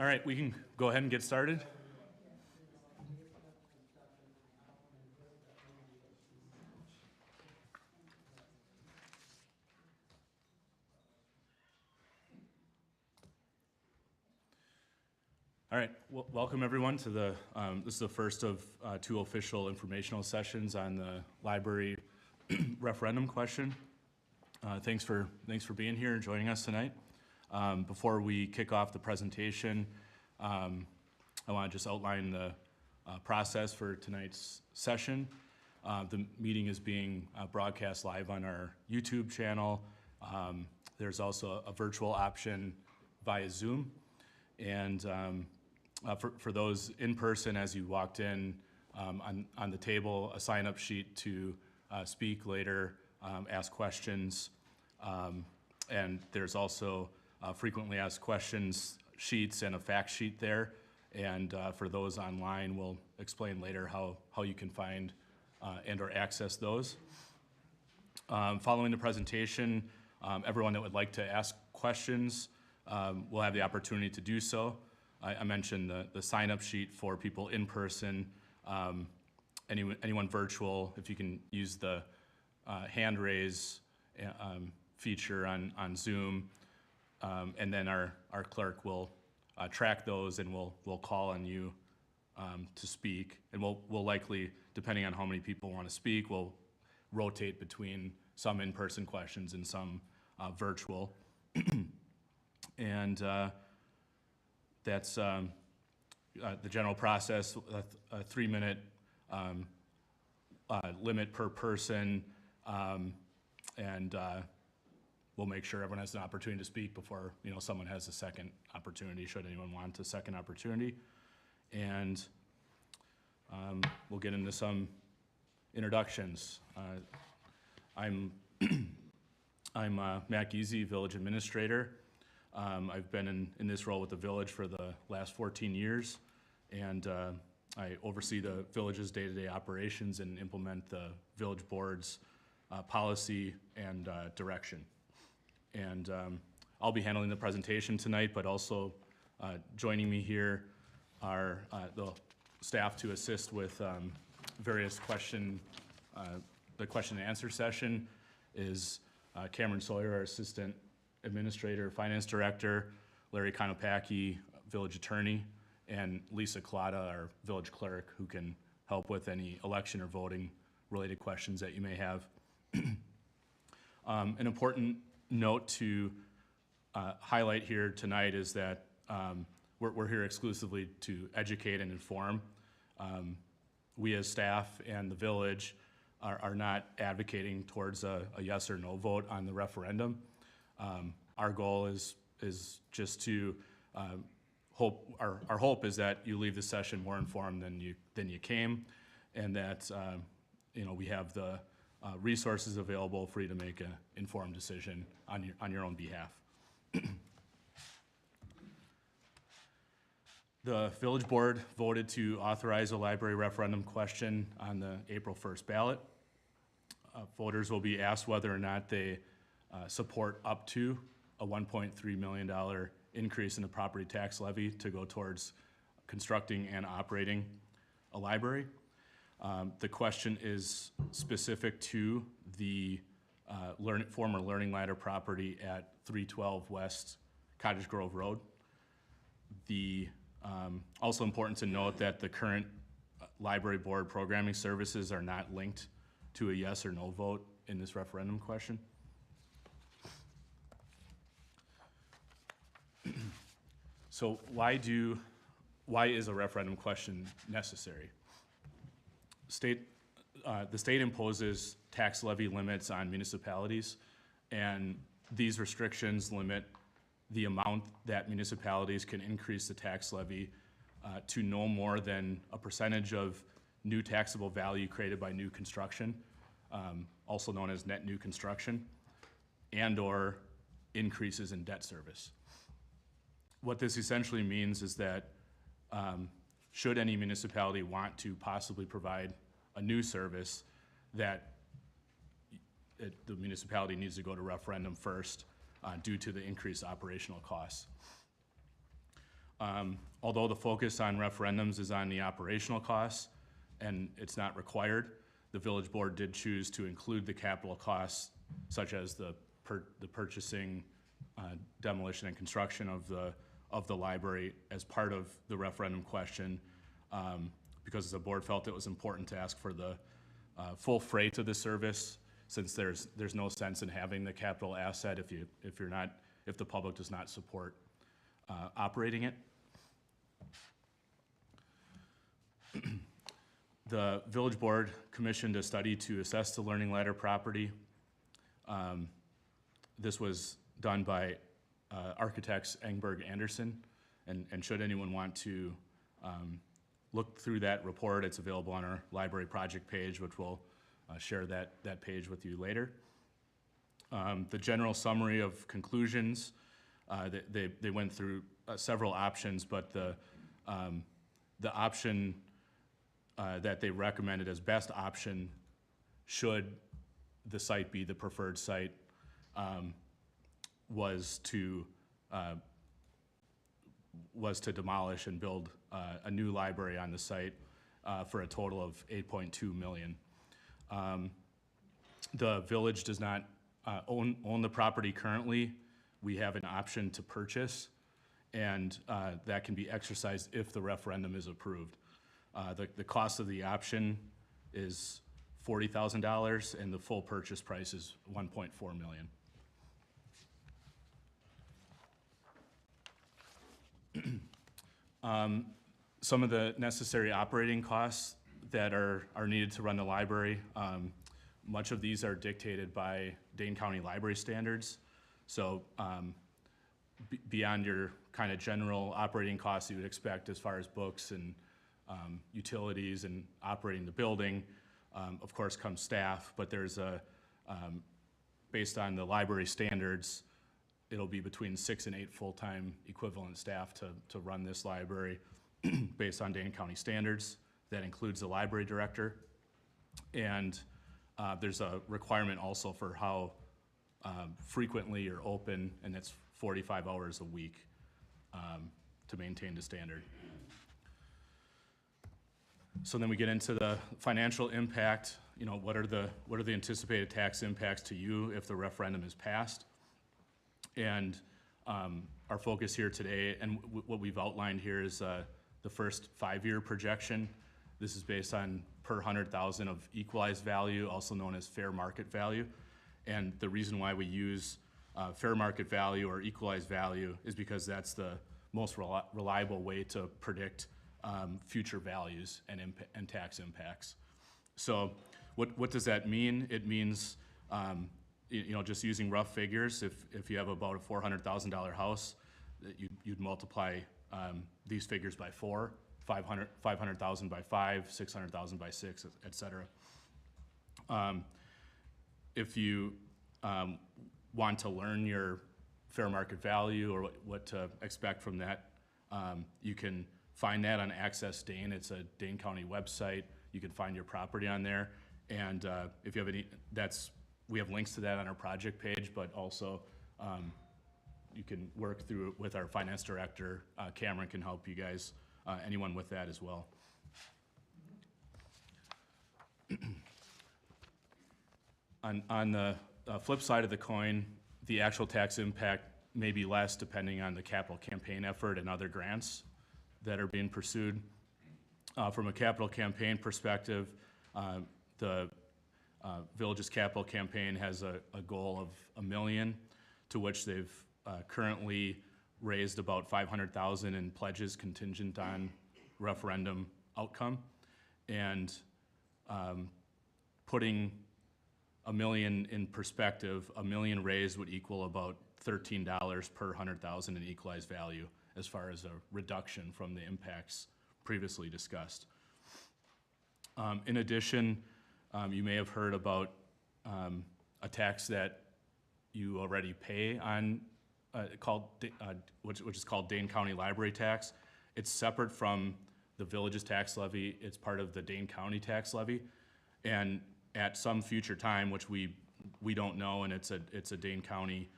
All right, we can go ahead and get started. All right, welcome everyone to the, this is the first of two official informational sessions on the library referendum question. Thanks for being here and joining us tonight. Before we kick off the presentation, I want to just outline the process for tonight's session. The meeting is being broadcast live on our YouTube channel. There's also a virtual option via Zoom. And for those in person, as you walked in, on the table, a sign-up sheet to speak later, ask questions, and there's also frequently asked questions sheets and a fact sheet there. And for those online, we'll explain later how you can find and or access those. Following the presentation, everyone that would like to ask questions will have the opportunity to do so. I mentioned the sign-up sheet for people in person, anyone virtual, if you can use the hand raise feature on Zoom, and then our clerk will track those and we'll call on you to speak. And we'll likely, depending on how many people want to speak, we'll rotate between some in-person questions and some virtual. And that's the general process, a 3-minute limit per person, and we'll make sure everyone has an opportunity to speak before someone has a second opportunity, should anyone want a second opportunity. And we'll get into some introductions. I'm Matt Giese, Village Administrator. I've been in this role with the Village for the last 14 years, and I oversee the Village's day-to-day operations and implement the Village Board's policy and direction. And I'll be handling the presentation tonight, but also joining me here are the staff to assist with various the question and answer session is Cameron Sawyer, our Assistant Administrator, Finance Director, Larry Konopacki, Village Attorney, and Lisa Collada, our Village Clerk, who can help with any election or voting related questions that you may have. An important note to highlight here tonight is that we're here exclusively to educate and inform. We as staff and the Village are not advocating towards a yes or no vote on the referendum. Our goal is just to hope. Our hope is that you leave the session more informed than you came, and that we have the resources available for you to make an informed decision on your own behalf. The Village Board voted to authorize a library referendum question on the April 1st ballot. Voters will be asked whether or not they support up to a $1.3 million increase in the property tax levy to go towards constructing and operating a library. The question is specific to the former Learning Ladder property at 312 West Cottage Grove Road. Also important to note that the current library board programming services are not linked to a yes or no vote in this referendum question. So why is a referendum question necessary? The state imposes tax levy limits on municipalities, and these restrictions limit the amount that municipalities can increase the tax levy to no more than a percentage of new taxable value created by new construction, also known as net new construction, and or increases in debt service. What this essentially means is that should any municipality want to possibly provide a new service, that the municipality needs to go to referendum first due to the increased operational costs. Although the focus on referendums is on the operational costs and it's not required, the village board did choose to include the capital costs such as the purchasing, demolition and construction of the library as part of the referendum question, because the board felt it was important to ask for the full freight of the service, since there's no sense in having the capital asset if the public does not support operating it. The village board commissioned a study to assess the Learning Ladder property. This was done by architects Engberg Anderson, and should anyone want to look through that report, it's available on our library project page, which we'll share that page with you later. The general summary of conclusions, they went through several options, but the option that they recommended as best option, should the site be the preferred site, was to demolish and build a new library on the site for a total of $8.2 million. The village does not own the property currently. We have an option to purchase, and that can be exercised if the referendum is approved. The cost of the option is $40,000, and the full purchase price is $1.4 million. Some of the necessary operating costs that are needed to run the library, much of these are dictated by Dane County library standards. So beyond your kind of general operating costs you would expect as far as books and utilities and operating the building, of course comes staff, but there's based on the library standards, it'll be between 6 and 8 full-time equivalent staff to run this library based on Dane County standards. That includes the library director. And there's a requirement also for how frequently you're open, and that's 45 hours a week to maintain the standard. So then we get into the financial impact. You know, what are the anticipated tax impacts to you if the referendum is passed? And our focus here today, and what we've outlined here, is the first 5-year projection. This is based on per 100,000 of equalized value, also known as fair market value. And the reason why we use fair market value or equalized value is because that's the most reliable way to predict future values and tax impacts. So what does that mean? It means, just using rough figures, if you have about a $400,000 house, you'd multiply these figures by 4, 500,000 by 5, 600,000 by 6, et cetera. If you want to learn your fair market value or what to expect from that, you can find that on Access Dane. It's a Dane County website. You can find your property on there. And if you have we have links to that on our project page, but also you can work through it with our finance director. Cameron can help you guys, anyone with that as well. On the flip side of the coin, the actual tax impact may be less depending on the capital campaign effort and other grants that are being pursued. From a capital campaign perspective, the Village's capital campaign has a goal of $1 million, to which they've currently raised about $500,000 in pledges contingent on referendum outcome. And putting $1 million in perspective, $1 million raised would equal about $13 per 100,000 in equalized value, as far as a reduction from the impacts previously discussed. In addition, you may have heard about a tax that you already pay on, which is called Dane County Library Tax. It's separate from the village's tax levy. It's part of the Dane County tax levy, and at some future time, which we don't know, and it's a Dane County,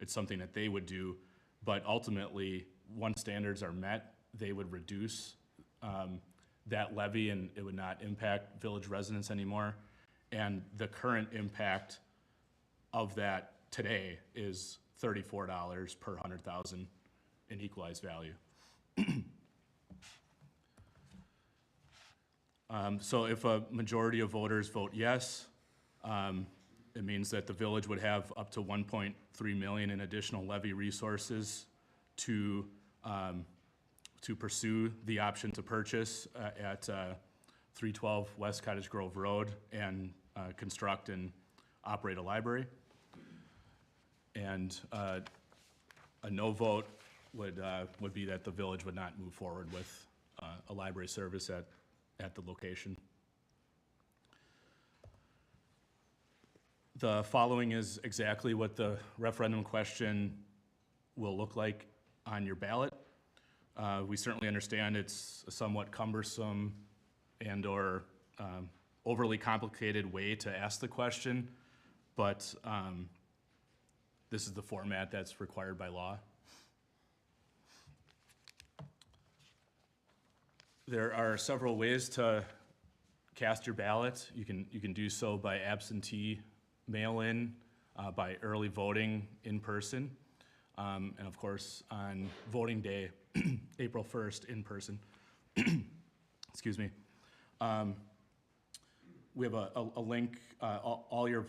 it's something that they would do, but ultimately once standards are met, they would reduce that levy and it would not impact village residents anymore. And the current impact of that today is $34 per 100,000 in equalized value. So if a majority of voters vote yes, it means that the village would have up to 1.3 million in additional levy resources to pursue the option to purchase at 312 West Cottage Grove Road and construct and operate a library. And a no vote would be that the village would not move forward with a library service at the location. The following is exactly what the referendum question will look like on your ballot. We certainly understand it's a somewhat cumbersome and/or overly complicated way to ask the question, but this is the format that's required by law. There are several ways to cast your ballot. You can do so by absentee mail-in, by early voting in person, and of course on voting day, April 1st, in person. Excuse me. We have a link. All your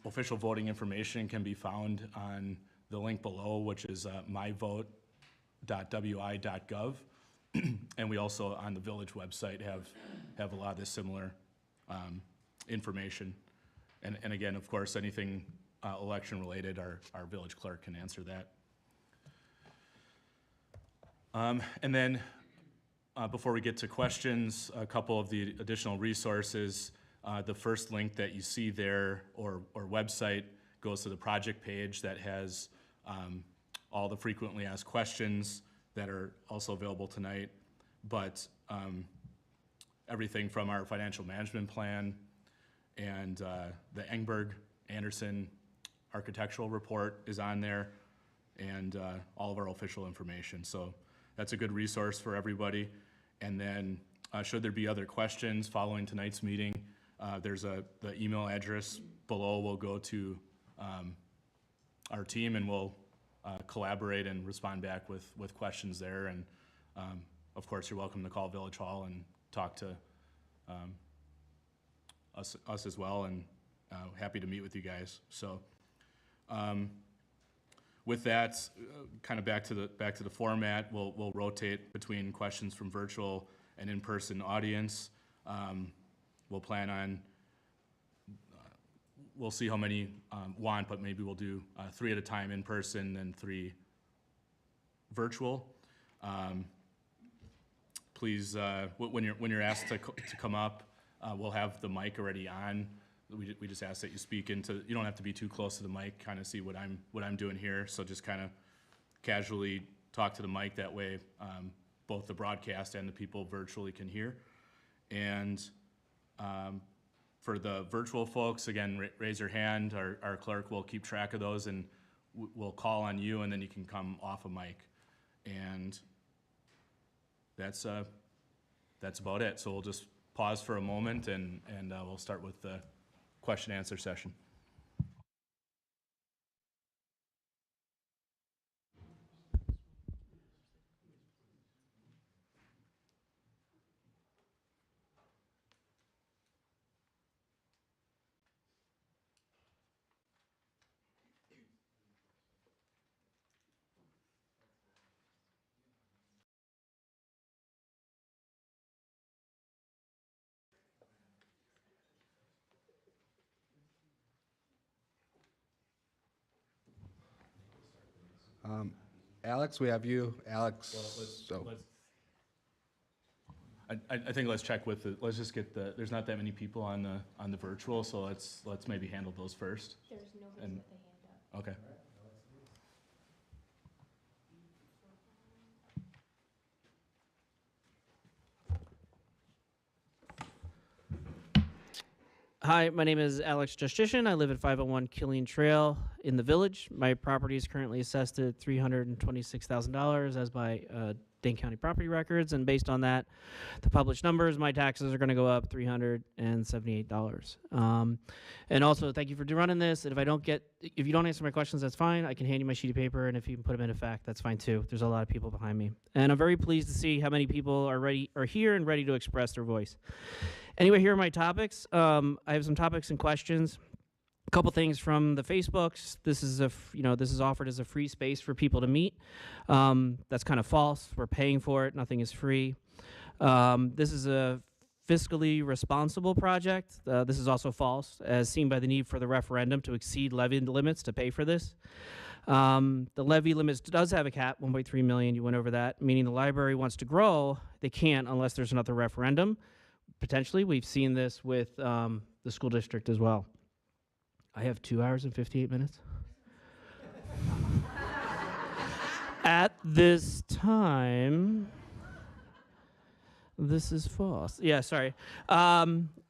official voting information can be found on the link below, which is myvote.wi.gov. And we also, on the village website, have a lot of this similar information. And again, of course, anything election related, our village clerk can answer that. And then before we get to questions, a couple of the additional resources. The first link that you see there, or website, goes to the project page that has all the frequently asked questions that are also available tonight, but everything from our financial management plan and the Engberg-Anderson architectural report is on there, and all of our official information. So that's a good resource for everybody. And then should there be other questions following tonight's meeting, there's the email address below will go to our team, and we'll collaborate and respond back with questions there. And of course, you're welcome to call Village Hall and talk to us as well, and happy to meet with you guys. So with that, kind of back to the format, we'll rotate between questions from virtual and in-person audience. We'll plan on, we'll see how many want, but maybe we'll do 3 at a time in person and 3 virtual. Please, when you're asked to come up, we'll have the mic already on. We just ask that you speak into. You don't have to be too close to the mic. Kind of see what I'm doing here. So just kind of casually talk to the mic. That way, both the broadcast and the people virtually can hear. And for the virtual folks, again, raise your hand. Our clerk will keep track of those, and we'll call on you, and then you can come off a mic. And that's about it. So we'll just pause for a moment, and we'll start with the question answer session. Alex, we have you. Alex. I think let's check with let's just get there's not that many people on the virtual, so let's maybe handle those first. There's nobody with a hand up. Okay. Hi, my name is Alex Justishin. I live at 501 Killeen Trail in the Village. My property is currently assessed at $326,000 as by Dane County property records, and based on that, the published numbers, my taxes are going to go up $378. And also, thank you for running this. And if you don't answer my questions, that's fine. I can hand you my sheet of paper, and if you can put them in effect, that's fine too. There's a lot of people behind me, and I'm very pleased to see how many people are here and ready to express their voice. Anyway, here are my topics. I have some topics and questions. A couple things from the Facebooks. This is this is offered as a free space for people to meet. That's kind of false. We're paying for it. Nothing is free. This is a fiscally responsible project. This is also false, as seen by the need for the referendum to exceed levy limits to pay for this. The levy limits does have a cap, 1.3 million. You went over that, meaning the library wants to grow. They can't unless there's another referendum. Potentially, we've seen this with the school district as well. I have 2 hours and 58 minutes. At this time, this is false. Yeah, sorry.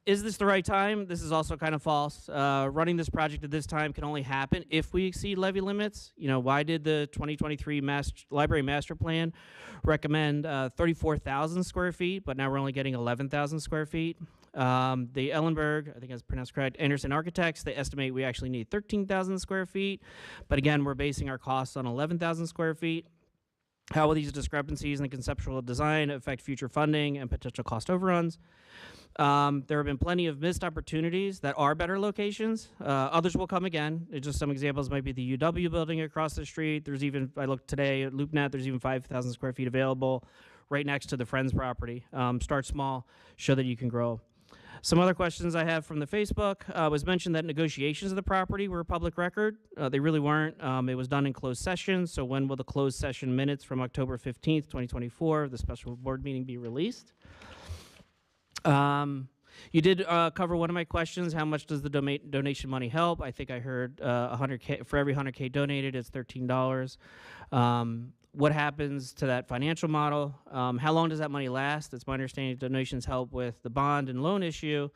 Is this the right time? This is also kind of false. Running this project at this time can only happen if we exceed levy limits. Why did the 2023 Library Master Plan recommend 34,000 square feet, but now we're only getting 11,000 square feet? The Ellenberg, I think that's pronounced correct, Anderson Architects, they estimate we actually need 13,000 square feet. But again, we're basing our costs on 11,000 square feet. How will these discrepancies in the conceptual design affect future funding and potential cost overruns? There have been plenty of missed opportunities that are better locations. Others will come again. Just some examples might be the UW building across the street. There's even, I looked today at LoopNet, there's even 5,000 square feet available right next to the Friends property. Start small, show that you can grow. Some other questions I have from the Facebook was mentioned that negotiations of the property were a public record. They really weren't. It was done in closed session, so when will the closed session minutes from October 15th, 2024, the special board meeting, be released? You did cover one of my questions, how much does the donation money help? I think I heard $100K, for every $100K donated, it's $13. What happens to that financial model? How long does that money last? It's my understanding donations help with the bond and loan issue.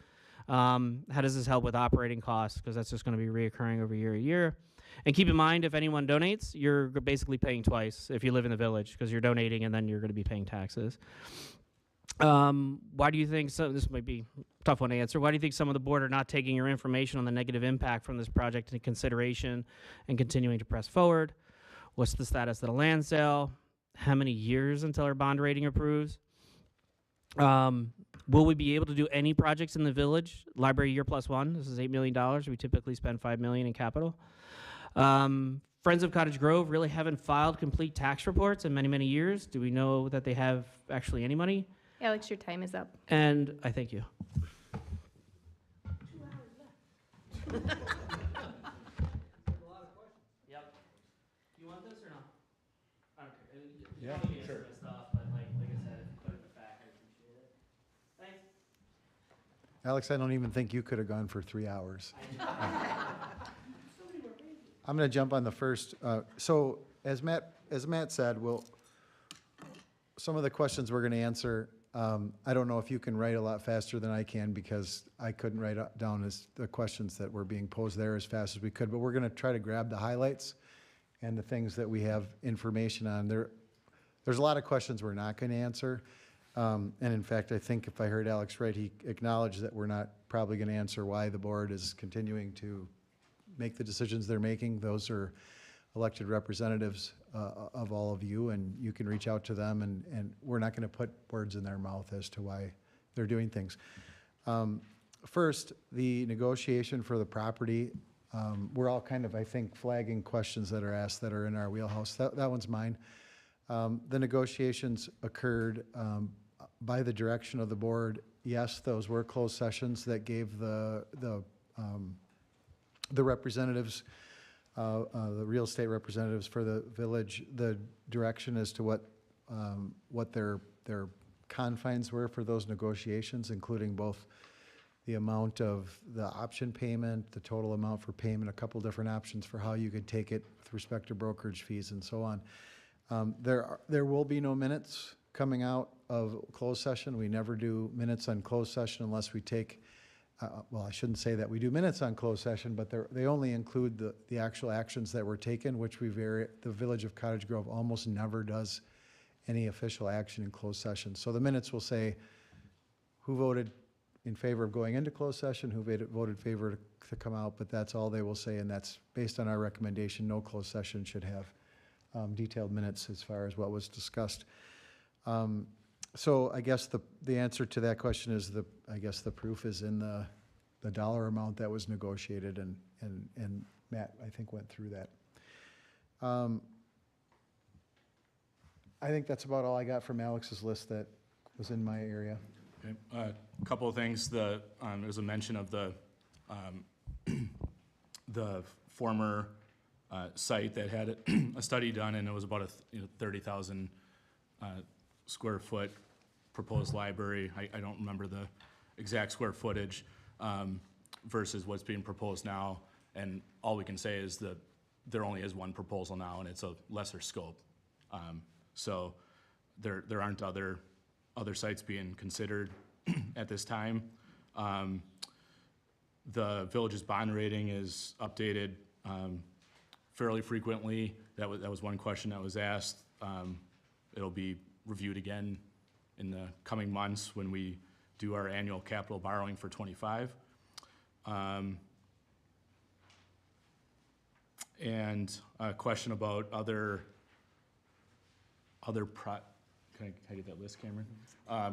How does this help with operating costs? Because that's just going to be reoccurring over year to year. And keep in mind, if anyone donates, you're basically paying twice if you live in the village, because you're donating and then you're going to be paying taxes. Why do you think, this might be a tough one to answer, why do you think some of the board are not taking your information on the negative impact from this project into consideration and continuing to press forward? What's the status of the land sale? How many years until our bond rating approves? Will we be able to do any projects in the village? Library year plus one, this is $8 million. We typically spend $5 million in capital. Friends of Cottage Grove really haven't filed complete tax reports in many, many years. Do we know that they have actually any money? Alex, your time is up. And I thank you. Yep. You want this or not? I don't care. Yeah, sure. Stuff, but like I said, if you put it in the back, I appreciate it. Thanks. Alex, I don't even think you could have gone for 3 hours. I'm going to jump on the first. So as Matt said, some of the questions we're going to answer, I don't know if you can write a lot faster than I can, because I couldn't write down the questions that were being posed there as fast as we could, but we're going to try to grab the highlights and the things that we have information on. There's a lot of questions we're not going to answer. And in fact, I think if I heard Alex right, he acknowledged that we're not probably going to answer why the board is continuing to make the decisions they're making. Those are elected representatives of all of you, and you can reach out to them, and we're not going to put words in their mouth as to why they're doing things. First, the negotiation for the property. We're all kind of, I think, flagging questions that are asked that are in our wheelhouse. That one's mine. The negotiations occurred by the direction of the board. Yes, those were closed sessions that gave the representatives, the real estate representatives for the village, the direction as to what their confines were for those negotiations, including both the amount of the option payment, the total amount for payment, a couple different options for how you could take it with respect to brokerage fees and so on. There will be no minutes coming out of closed session. We never do minutes on closed session unless we take well, I shouldn't say that we do minutes on closed session, but they only include the actual actions that were taken, which the Village of Cottage Grove almost never does any official action in closed session. So the minutes will say who voted in favor of going into closed session, who voted favor to come out, but that's all they will say, and that's based on our recommendation. No closed session should have detailed minutes as far as what was discussed. So I guess the answer to that question is I guess the proof is in the dollar amount that was negotiated, and Matt, I think, went through that. I think that's about all I got from Alex's list that was in my area. Okay. A couple of things. There's a mention of the former site that had a study done, and it was about a 30,000 square foot proposed library. I don't remember the exact square footage versus what's being proposed now. And all we can say is that there only is one proposal now, and it's a lesser scope. So there aren't other sites being considered at this time. The village's bond rating is updated fairly frequently. That was one question that was asked. It'll be reviewed again in the coming months when we do our annual capital borrowing for '25. And a question about can I get that list, Cameron?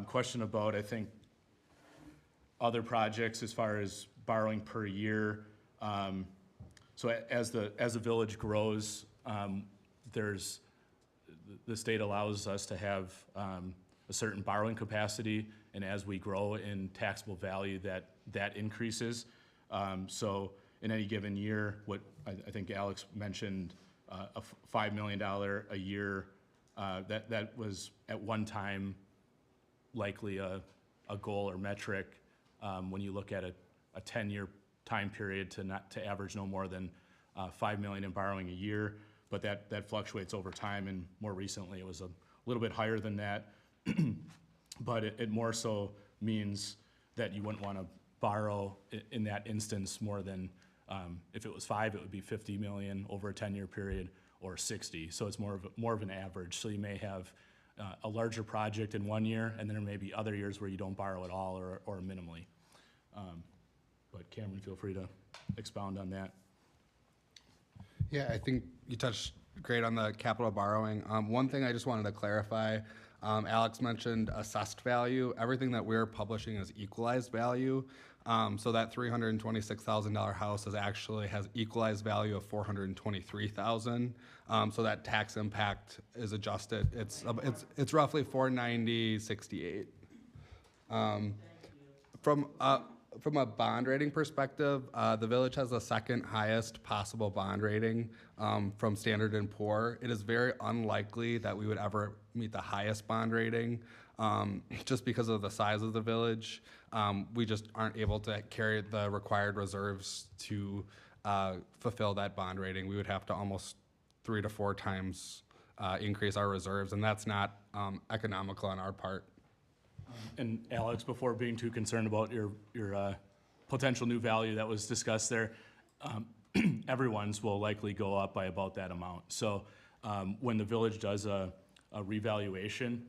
Question about, I think, other projects as far as borrowing per year. So as the village grows, the state allows us to have a certain borrowing capacity, and as we grow in taxable value, that increases. So in any given year, what I think Alex mentioned, a $5 million a year, that was at one time likely a goal or metric when you look at a 10-year time period to average no more than $5 million in borrowing a year, but that fluctuates over time, and more recently it was a little bit higher than that. But it more so means that you wouldn't want to borrow in that instance more than, if it was 5, it would be 50 million over a 10-year period, or 60. So it's more of an average. So you may have a larger project in one year, and then there may be other years where you don't borrow at all or minimally. But Cameron, feel free to expound on that. Yeah, I think you touched great on the capital borrowing. One thing I just wanted to clarify, Alex mentioned assessed value. Everything that we're publishing is equalized value. So that $326,000 house actually has equalized value of $423,000. So that tax impact is adjusted. It's roughly $490.68. From a bond rating perspective, the village has the second highest possible bond rating from Standard & Poor. It is very unlikely that we would ever meet the highest bond rating just because of the size of the village. We just aren't able to carry the required reserves to fulfill that bond rating. We would have to almost 3 to 4 times increase our reserves, and that's not economical on our part. And Alex, before being too concerned about your potential new value that was discussed there, everyone's will likely go up by about that amount. So when the village does a revaluation,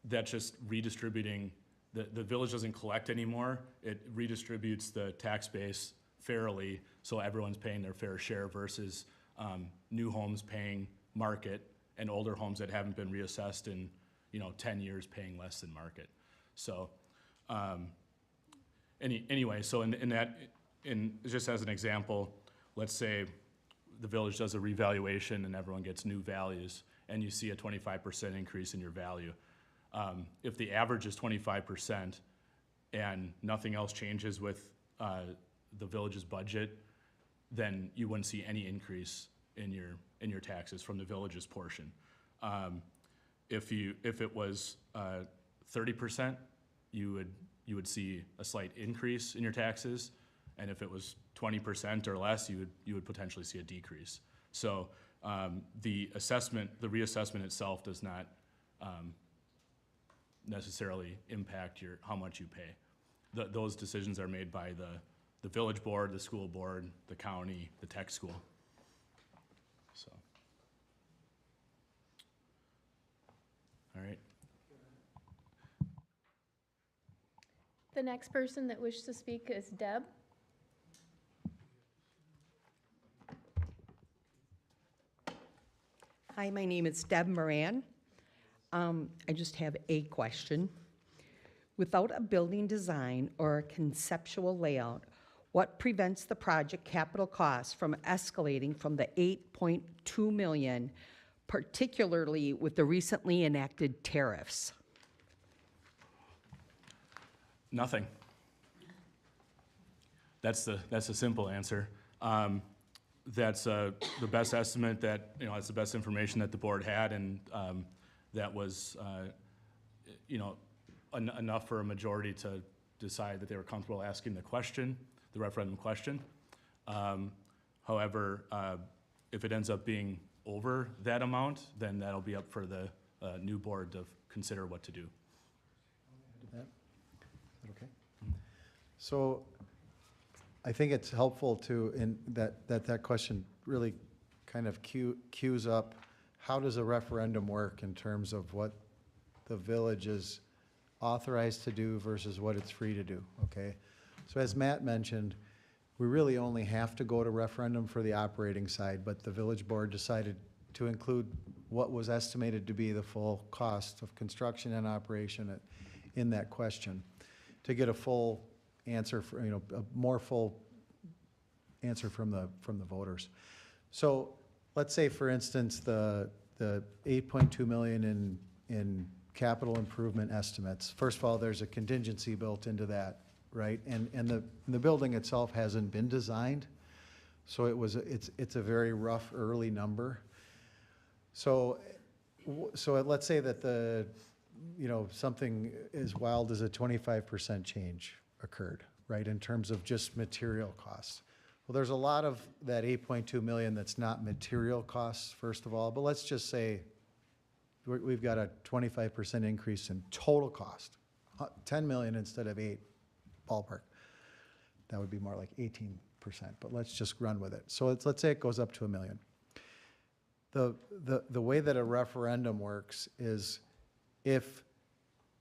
that's just redistributing. The village doesn't collect anymore. It redistributes the tax base fairly, so everyone's paying their fair share versus new homes paying market and older homes that haven't been reassessed in 10 years paying less than market. So anyway, so in just as an example, let's say the village does a revaluation and everyone gets new values, and you see a 25% increase in your value. If the average is 25% and nothing else changes with the village's budget, then you wouldn't see any increase in your taxes from the village's portion. If it was 30%, you would see a slight increase in your taxes, and if it was 20% or less, you would potentially see a decrease. So the reassessment itself does not necessarily impact how much you pay. those decisions are made by the village board, the school board, the county, the tech school. So. All right. The next person that wishes to speak is Deb. Hi, my name is Deb Moran. I just have a question. Without a building design or a conceptual layout, what prevents the project capital costs from escalating from the 8.2 million, particularly with the recently enacted tariffs? Nothing. That's the simple answer. That's the best estimate that, that's the best information that the board had, and that was, enough for a majority to decide that they were comfortable asking the question, the referendum question. However, if it ends up being over that amount, then that'll be up for the new board to consider what to do. Is that okay? So I think it's helpful in that question really kind of cues up, how does a referendum work in terms of what the village is authorized to do versus what it's free to do, okay? So as Matt mentioned, we really only have to go to referendum for the operating side, but the village board decided to include what was estimated to be the full cost of construction and operation in that question, to get a full answer, for a more full answer from the voters. So let's say, for instance, the 8.2 million in capital improvement estimates. First of all, there's a contingency built into that, right? And the building itself hasn't been designed, so it's a very rough early number. So let's say that something as wild as a 25% change occurred, right, in terms of just material costs. Well, there's a lot of that 8.2 million that's not material costs, first of all, but let's just say we've got a 25% increase in total cost, 10 million instead of 8, ballpark. That would be more like 18%, but let's just run with it. So let's say it goes up to $1 million. The way that a referendum works is if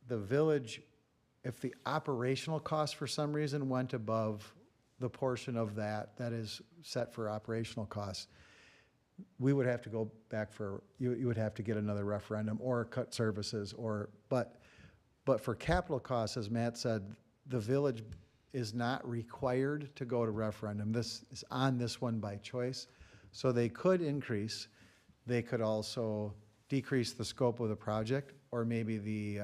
the operational cost for some reason went above the portion of that is set for operational costs, we would have to go back you would have to get another referendum or cut services, but for capital costs, as Matt said, the village is not required to go to referendum. This is on this one by choice. So they could increase, they could also decrease the scope of the project, or maybe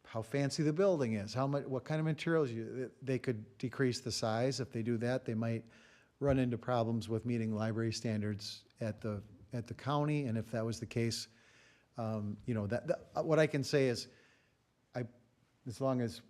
how fancy the building is, what kind of materials they could decrease the size. If they do that, they might run into problems with meeting library standards at the county. And if that was the case, what I can say is, as long as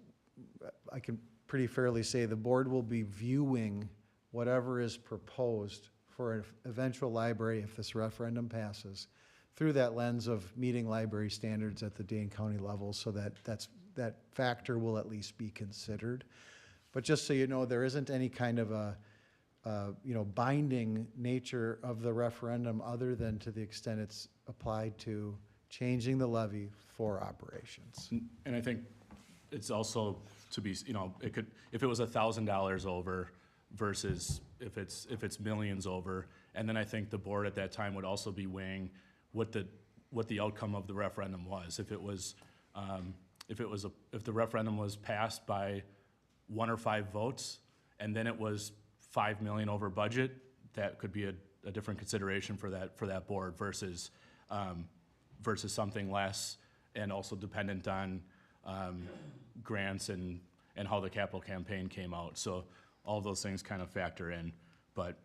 I can pretty fairly say, the board will be viewing whatever is proposed for an eventual library, if this referendum passes, through that lens of meeting library standards at the Dane County level, so that factor will at least be considered. But just so you know, there isn't any kind of a binding nature of the referendum, other than to the extent it's applied to changing the levy for operations. And I think it's also to be, it could, if it was $1,000 over versus if it's millions over, and then I think the board at that time would also be weighing what the outcome of the referendum was. If the referendum was passed by 1 or 5 votes, and then it was 5 million over budget, that could be a different consideration for that board versus something less, and also dependent on grants and how the capital campaign came out. So all those things kind of factor in. But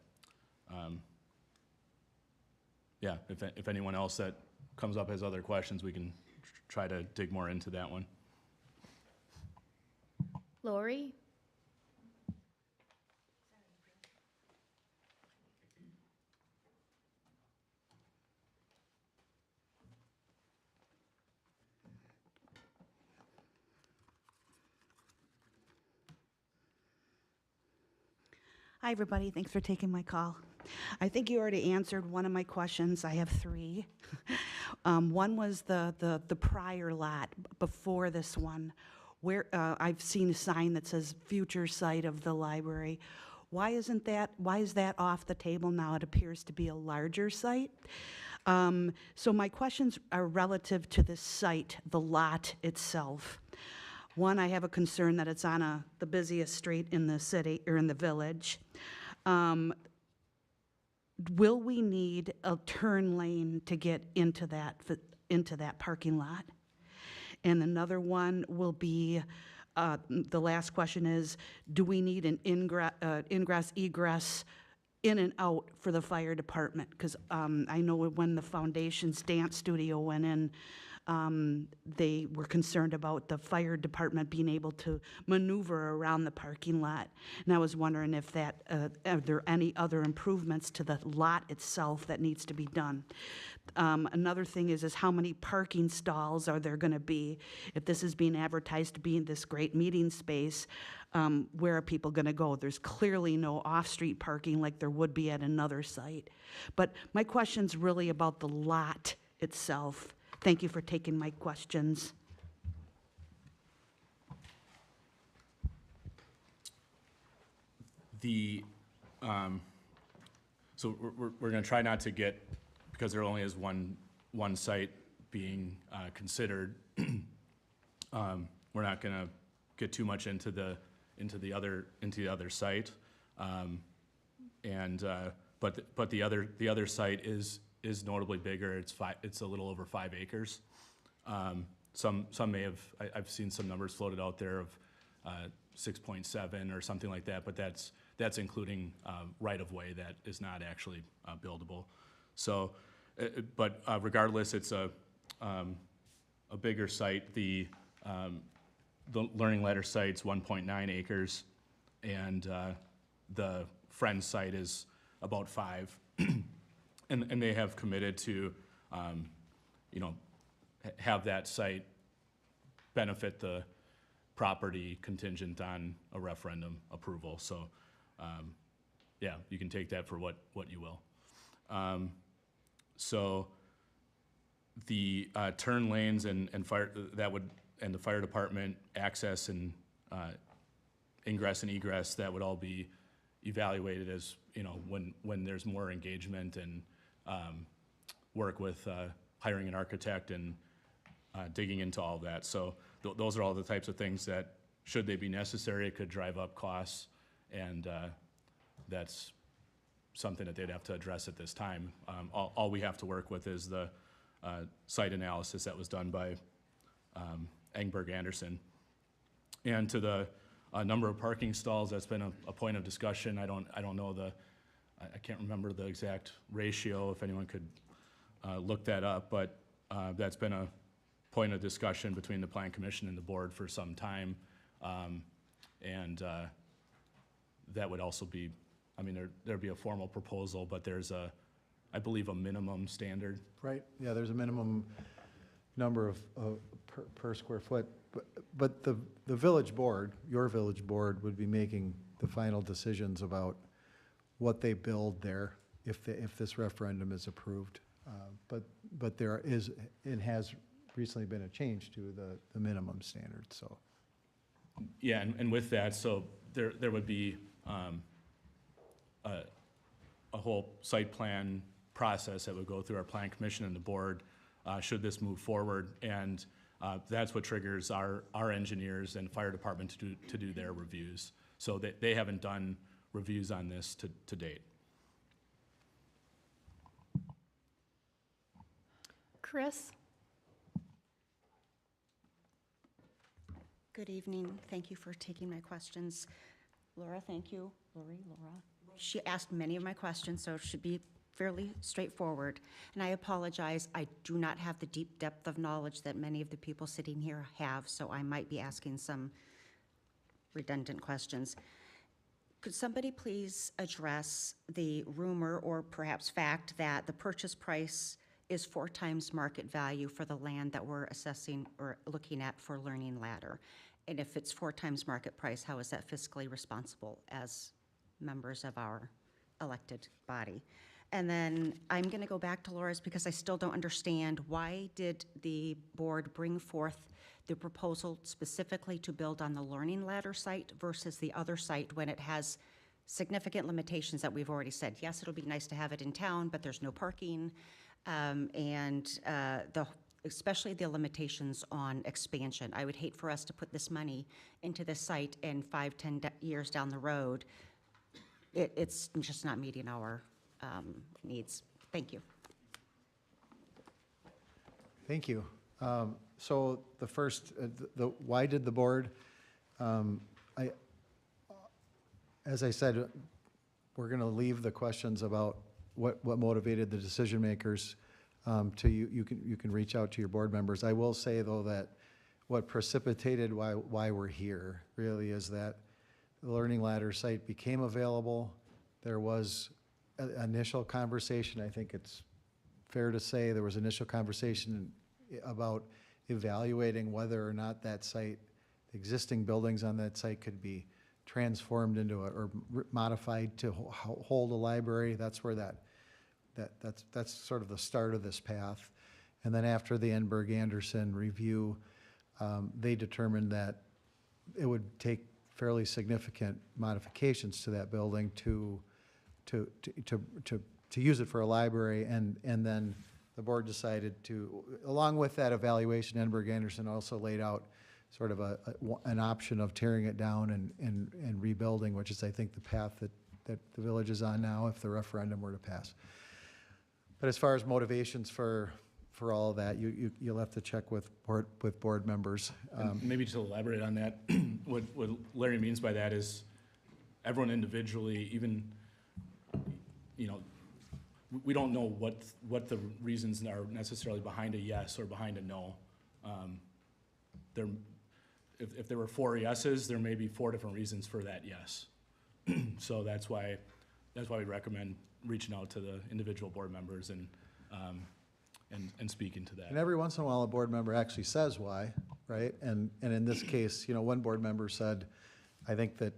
yeah, if anyone else that comes up has other questions, we can try to dig more into that one. Lori? Hi, everybody. Thanks for taking my call. I think you already answered one of my questions. I have three. One was the prior lot before this one, where I've seen a sign that says future site of the library. Why is that off the table now? It appears to be a larger site. So my questions are relative to the site, the lot itself. One, I have a concern that it's on the busiest street in the city, or in the village. Will we need a turn lane to get into that parking lot? And another one will be, the last question is, do we need an ingress, egress, in and out for the fire department? Because I know when the Foundation's dance studio went in, they were concerned about the fire department being able to maneuver around the parking lot. And I was wondering if are there any other improvements to the lot itself that needs to be done? Another thing is how many parking stalls are there going to be? If this is being advertised to be in this great meeting space, where are people going to go? There's clearly no off-street parking like there would be at another site. But my question's really about the lot itself. Thank you for taking my questions. So we're going to try not to get, because there only is one site being considered. We're not going to get too much into the other site, but the other site is notably bigger. It's a little over 5 acres. Some may have, I've seen some numbers floated out there of 6.7 or something like that, but that's including right-of-way that is not actually buildable. So, but regardless, it's a bigger site. The Learning Ladder site's 1.9 acres, and the Friends site is about 5. And they have committed to, have that site benefit the property contingent on a referendum approval. So, yeah, you can take that for what you will. So the turn lanes and fire and the fire department access and ingress and egress, that would all be evaluated as when there's more engagement and work with hiring an architect and digging into all that. So those are all the types of things that, should they be necessary, it could drive up costs, and that's something that they'd have to address at this time. All we have to work with is the site analysis that was done by Engberg Anderson. And to the number of parking stalls, that's been a point of discussion. I don't know I can't remember the exact ratio, if anyone could look that up, but that's been a point of discussion between the Plan Commission and the board for some time. And that would also be, there'd be a formal proposal, but there's I believe, a minimum standard. Right, yeah, there's a minimum number of per square foot. But the village board, your village board, would be making the final decisions about what they build there if this referendum is approved. But there is, it has recently been a change to the minimum standard, so. Yeah, and with that, so there would be a whole site plan process that would go through our Plan Commission and the board, should this move forward, and that's what triggers our engineers and fire department to do their reviews. So they haven't done reviews on this to date. Chris? Good evening. Thank you for taking my questions. Laura, thank you. Laura. She asked many of my questions, so it should be fairly straightforward. And I apologize, I do not have the deep depth of knowledge that many of the people sitting here have, so I might be asking some redundant questions. Could somebody please address the rumor or perhaps fact that the purchase price is 4 times market value for the land that we're assessing or looking at for Learning Ladder? And if it's 4 times market price, how is that fiscally responsible as members of our elected body. And then I'm going to go back to Laura's because I still don't understand, why did the board bring forth the proposal specifically to build on the Learning Ladder site versus the other site when it has significant limitations that we've already said? Yes, it'll be nice to have it in town, but there's no parking, especially the limitations on expansion. I would hate for us to put this money into this site and 5-10 years down the road, it's just not meeting our needs. Thank you. Thank you. So the first, why did the board, as I said, we're going to leave the questions about what motivated the decision makers to you. You can reach out to your board members. I will say, though, that what precipitated why we're here really is that the Learning Ladder site became available. There was an initial conversation. I think it's fair to say there was initial conversation about evaluating whether or not that site, existing buildings on that site, could be transformed into or modified to hold a library. That's where that's sort of the start of this path. And then after the Enberg-Anderson review, they determined that it would take fairly significant modifications to that building to use it for a library, and then the board decided to, along with that evaluation, Enberg-Anderson also laid out sort of an option of tearing it down and rebuilding, which is, I think, the path that the village is on now if the referendum were to pass. But as far as motivations for all of that, you'll have to check with board members. And maybe to elaborate on that, what Larry means by that is everyone individually, even, we don't know what the reasons are necessarily behind a yes or behind a no. If there were 4 yeses, there may be 4 different reasons for that yes. So that's why we recommend reaching out to the individual board members and speaking to that. And every once in a while, a board member actually says why, right? And in this case, one board member said, I think that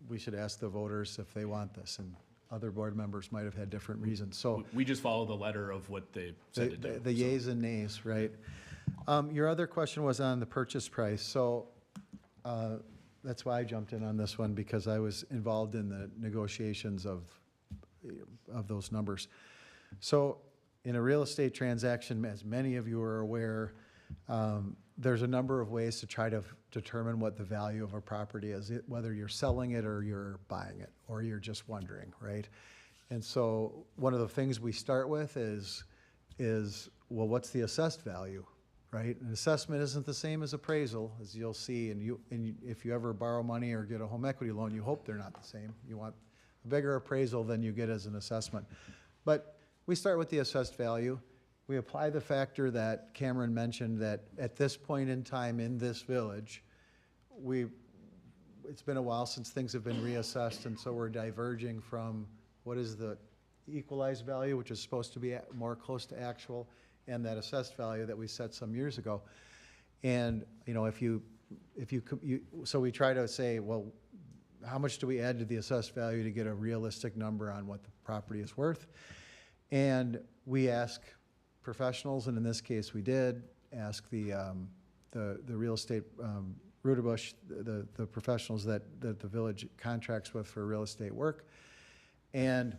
we should ask the voters if they want this, and other board members might have had different reasons. So We just follow the letter of what they said to do. the yays and nays, right? Your other question was on the purchase price. So that's why I jumped in on this one, because I was involved in the negotiations of those numbers. So in a real estate transaction, as many of you are aware, there's a number of ways to try to determine what the value of a property is, whether you're selling it or you're buying it, or you're just wondering, right? And so one of the things we start with is well, what's the assessed value, right? An assessment isn't the same as appraisal, as you'll see, and if you ever borrow money or get a home equity loan, you hope they're not the same. You want a bigger appraisal than you get as an assessment. But we start with the assessed value. We apply the factor that Cameron mentioned, that at this point in time in this village, it's been a while since things have been reassessed, and so we're diverging from what is the equalized value, which is supposed to be more close to actual, and that assessed value that we set some years ago. And so we try to say, well, how much do we add to the assessed value to get a realistic number on what the property is worth? And we ask professionals, and in this case we did ask the real estate Rudabush, the professionals that the village contracts with for real estate work, and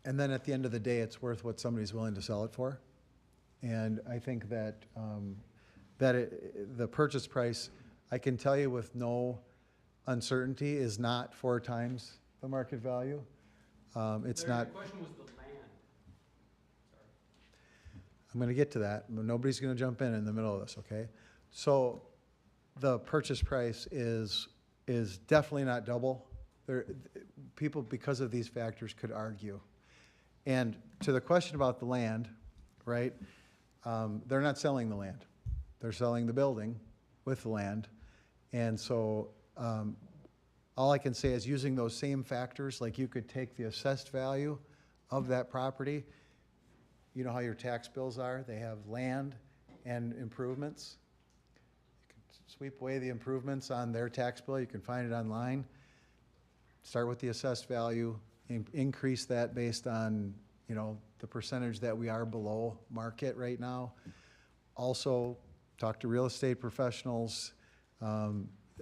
then at the end of the day, it's worth what somebody's willing to sell it for. And I think that the purchase price, I can tell you with no uncertainty, is not 4 times the market value. It's not. The question was the land. I'm going to get to that. Nobody's going to jump in the middle of this, okay? So the purchase price is definitely not double. People, because of these factors, could argue. And to the question about the land, right, they're not selling the land. They're selling the building with the land. And so all I can say is, using those same factors, like you could take the assessed value of that property. You know how your tax bills are? They have land and improvements. You can sweep away the improvements on their tax bill. You can find it online. start with the assessed value, increase that based on, you know, the percentage that we are below market right now. Also, talk to real estate professionals.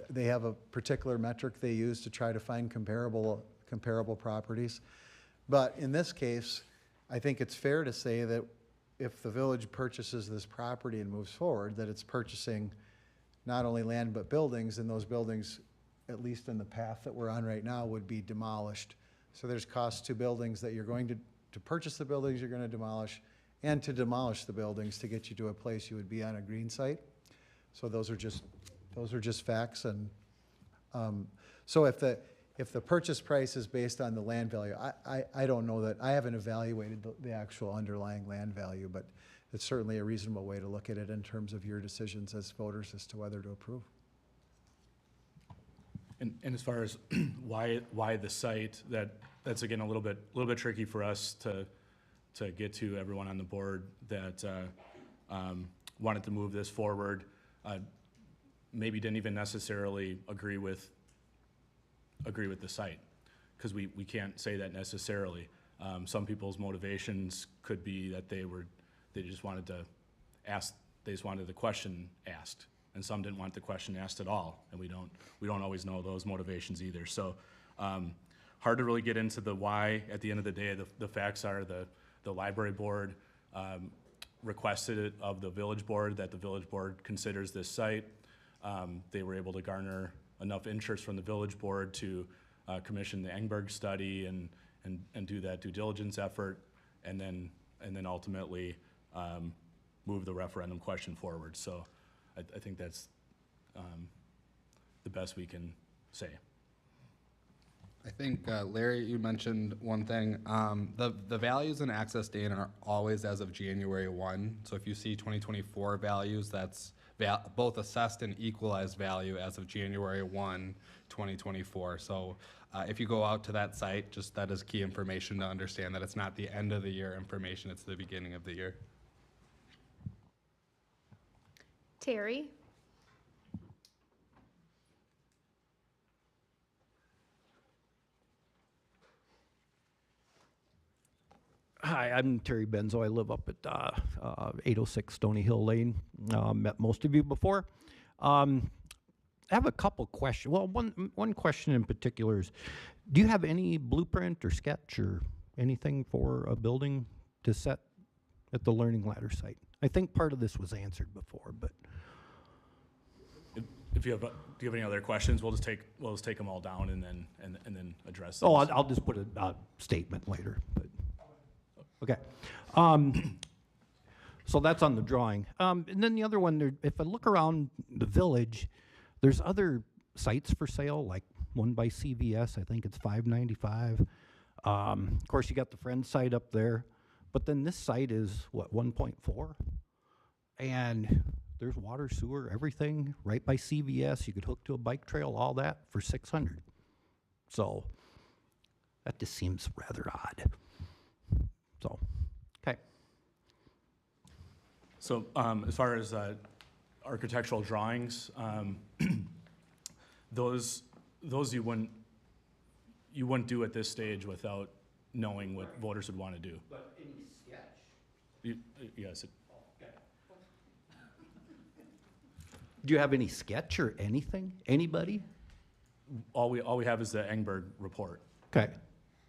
They have a particular metric they use to try to find comparable properties. But in this case, I think it's fair to say that if the village purchases this property and moves forward, that it's purchasing not only land but buildings, and those buildings, at least in the path that we're on right now, would be demolished. So there's costs to buildings that you're going to purchase the buildings you're going to demolish, and to demolish the buildings to get you to a place you would be on a green site. So those are just facts. And so if the purchase price is based on the land value, I don't know that, I haven't evaluated the actual underlying land value, but it's certainly a reasonable way to look at it in terms of your decisions as voters as to whether to approve. And as far as why the site, that's again a little bit tricky for us to get to everyone on the board that wanted to move this forward. Maybe didn't even necessarily agree with the site, because we can't say that necessarily. Some people's motivations could be that they just wanted the question asked, and some didn't want the question asked at all, and we don't always know those motivations either. So hard to really get into the why. At the end of the day, the facts are the library board requested it of the village board, that the village board considers this site. They were able to garner enough interest from the village board to commission the Engberg study and do that due diligence effort, and then ultimately move the referendum question forward. So I think that's the best we can say. I think, Larry, you mentioned one thing. The values in access data are always as of January 1. So if you see 2024 values, that's both assessed and equalized value as of January 1, 2024. So if you go out to that site, just that is key information to understand that it's not the end of the year information, it's the beginning of the year. Terry? Hi, I'm Terry Benzo. I live up at 806 Stony Hill Lane. Met most of you before. I have a couple questions. Well, one question in particular is, do you have any blueprint or sketch or anything for a building to set at the Learning Ladder site? I think part of this was answered before, but. Do you have any other questions? We'll just take them all down and then address Oh, those. I'll just put a statement later, but. Okay. So that's on the drawing. And then the other one, if I look around the village, there's other sites for sale, like one by CVS, I think it's $595. Of course, you got the Friends site up there, but then this site is, what, 1.4? And there's water, sewer, everything right by CVS. You could hook to a bike trail, all that for $600. So that just seems rather odd. So, okay. So as far as architectural drawings, those you wouldn't do at this stage without knowing what voters would want to do. But any sketch? Yes. Do you have any sketch or anything? Anybody? All we have is the Engberg report. Okay.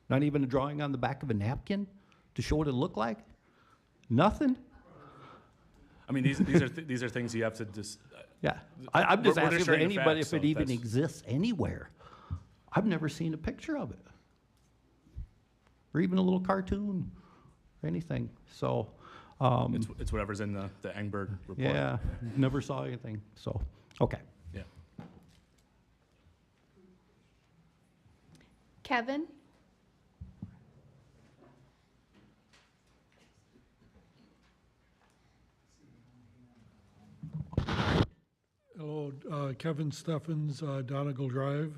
Not even a drawing on the back of a napkin to show what it looked like? Nothing? I mean, these are things you have to just. Yeah. I'm just We're asking if sharing the anybody, facts, if it so even that's- exists anywhere. I've never seen a picture of it. Or even a little cartoon or anything. So, It's whatever's in the Engberg report. yeah, never saw anything. So, okay. Yeah. Kevin? Hello, Kevin Steffens, Donegal Drive.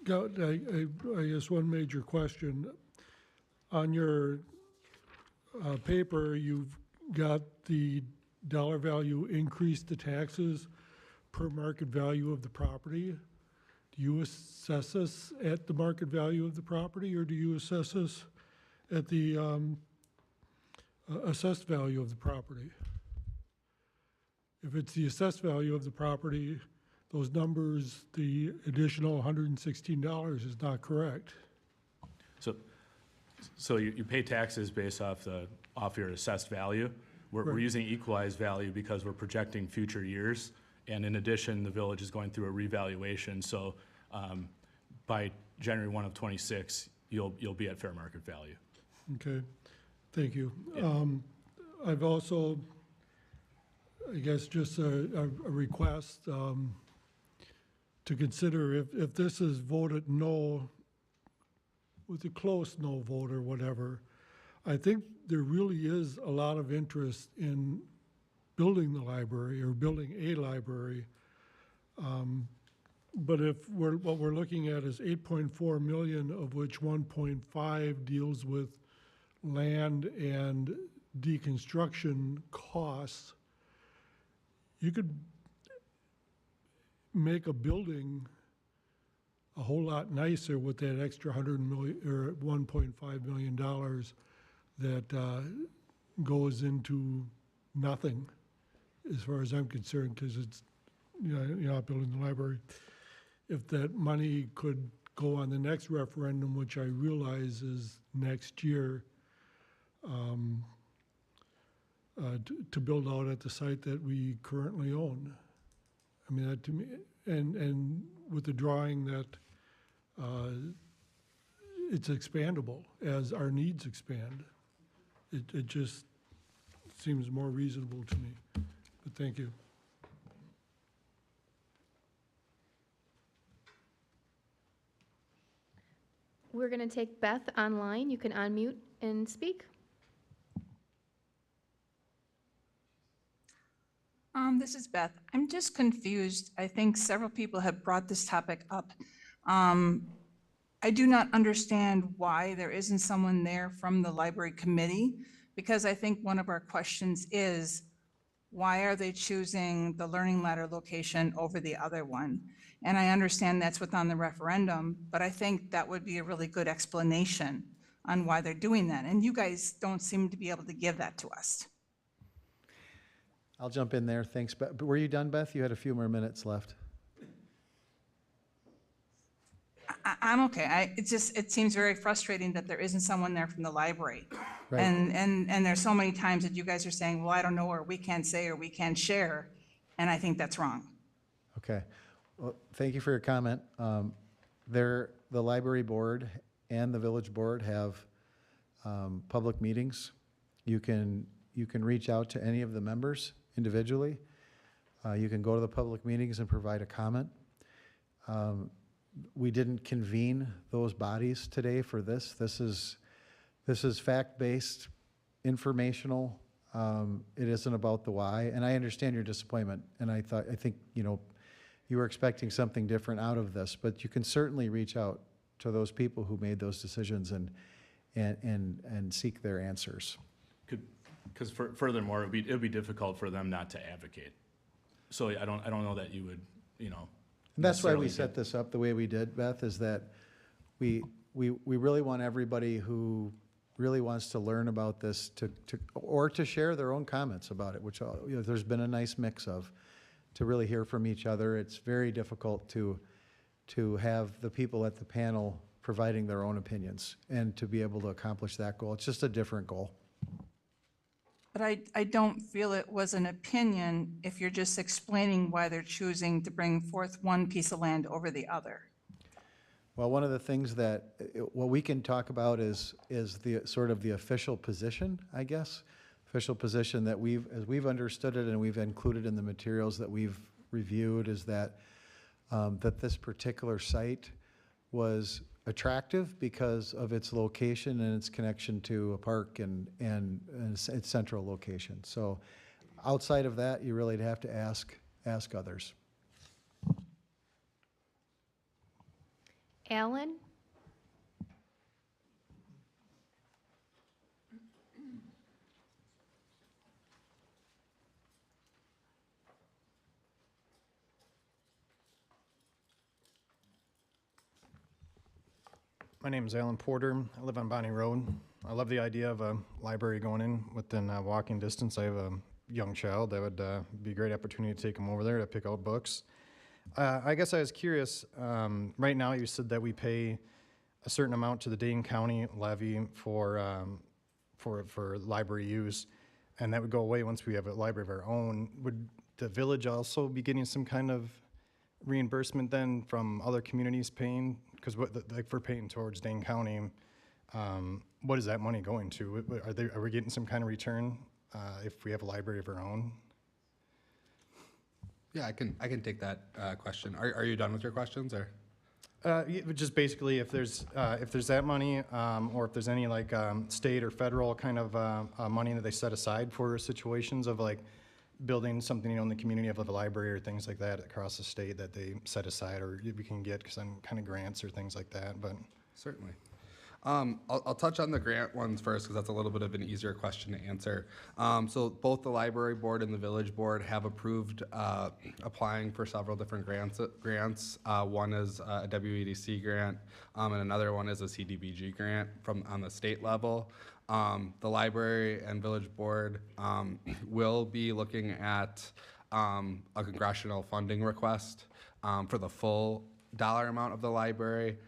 Got, I guess, one major question. On your paper, you've got the dollar value increase to taxes per market value of the property. Do you assess us at the market value of the property, or do you assess us at the assessed value of the property? If it's the assessed value of the property, those numbers, the additional $116 is not correct. So you pay taxes based off your assessed value. We're Right. using equalized value because we're projecting future years. And in addition, the village is going through a revaluation. So by January 1 of '26, you'll be at fair market value. Okay, thank you. Yeah. I've also, I guess, just a request to consider if this is voted no, with a close no vote or whatever, I think there really is a lot of interest in building the library or building a library. But if what we're looking at is 8.4 million, of which 1.5 deals with land and deconstruction costs, you could make a building a whole lot nicer with that extra 100 million or $1.5 million that goes into nothing, as far as I'm concerned, because it's, you're not building the library. If that money could go on the next referendum, which I realize is next year, to build out at the site that we currently own. I mean, that to me, and with the drawing that it's expandable as our needs expand. It just seems more reasonable to me. But thank you. We're going to take Beth online. You can unmute and speak. This is Beth. I'm just confused. I think several people have brought this topic up. I do not understand why there isn't someone there from the library committee, because I think one of our questions is, why are they choosing the Learning Ladder location over the other one? And I understand that's what's on the referendum, but I think that would be a really good explanation on why they're doing that. And you guys don't seem to be able to give that to us. I'll jump in there, thanks. But were you done, Beth? You had a few more minutes left. I'm okay. It seems very frustrating that there isn't someone there from the library. Right. And there's so many times that you guys are saying, well, I don't know, or we can't say, or we can't share. And I think that's wrong. Okay. Well, thank you for your comment. The library board and the village board have public meetings. You can reach out to any of the members individually. You can go to the public meetings and provide a comment. We didn't convene those bodies today for this. This is fact-based, informational. It isn't about the why, and I understand your disappointment. And I think you were expecting something different out of this, but you can certainly reach out to those people who made those decisions and seek their answers. Because furthermore, it would be difficult for them not to advocate. So I don't know that you would, And that's why we necessarily set this up the way we did, Beth, is that we really want everybody who really wants to learn about this to share their own comments about it, which there's been a nice mix of, to really hear from each other. It's very difficult to have the people at the panel providing their own opinions and to be able to accomplish that goal. It's just a different goal. But I don't feel it was an opinion if you're just explaining why they're choosing to bring forth one piece of land over the other. Well, one of the things that, what we can talk about is the sort of the official position, I guess. Official position that as we've understood it and we've included in the materials that we've reviewed, is that that this particular site was attractive because of its location and its connection to a park and its central location. So outside of that, you really have to ask others. Alan? My name is Alan Porter. I live on Bonnie Road. I love the idea of a library going in within walking distance. I have a young child. That would be a great opportunity to take him over there to pick out books. I guess I was curious, right now you said that we pay a certain amount to the Dane County levy for library use, and that would go away once we have a library of our own. Would the village also be getting some kind of reimbursement then from other communities paying? Because like we're paying towards Dane County, what is that money going to? Are we getting some kind of return if we have a library of our own? Yeah, I can take that question. Are you done with your questions, or? Just basically, if there's that money, or if there's any like state or federal kind of money that they set aside for situations of like building something, in the community of a library or things like that across the state that they set aside, or we can get some kind of grants or things like that. But Certainly. I'll touch on the grant ones first because that's a little bit of an easier question to answer. So both the library board and the village board have approved applying for several different grants. One is a WEDC grant, and another one is a CDBG grant on the state level. The library and village board will be looking at a congressional funding request for the full dollar amount of the library.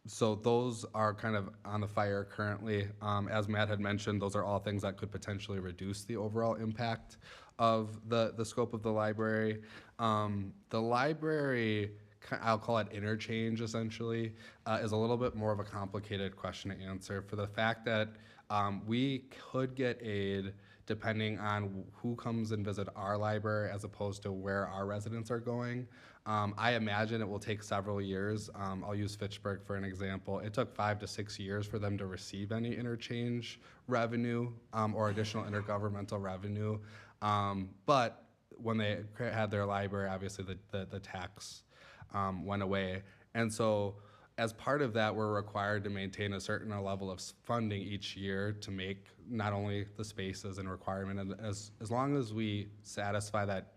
So those are kind of on the fire currently. As Matt had mentioned, those are all things that could potentially reduce the overall impact of the scope of the library. The library, I'll call it interchange essentially, is a little bit more of a complicated question to answer for the fact that we could get aid depending on who comes and visit our library as opposed to where our residents are going. I imagine it will take several years. I'll use Fitchburg for an example. It took 5 to 6 years for them to receive any interchange revenue or additional intergovernmental revenue. But when they had their library, obviously the tax went away. And so as part of that, we're required to maintain a certain level of funding each year to make not only the spaces and requirement, and as long as we satisfy that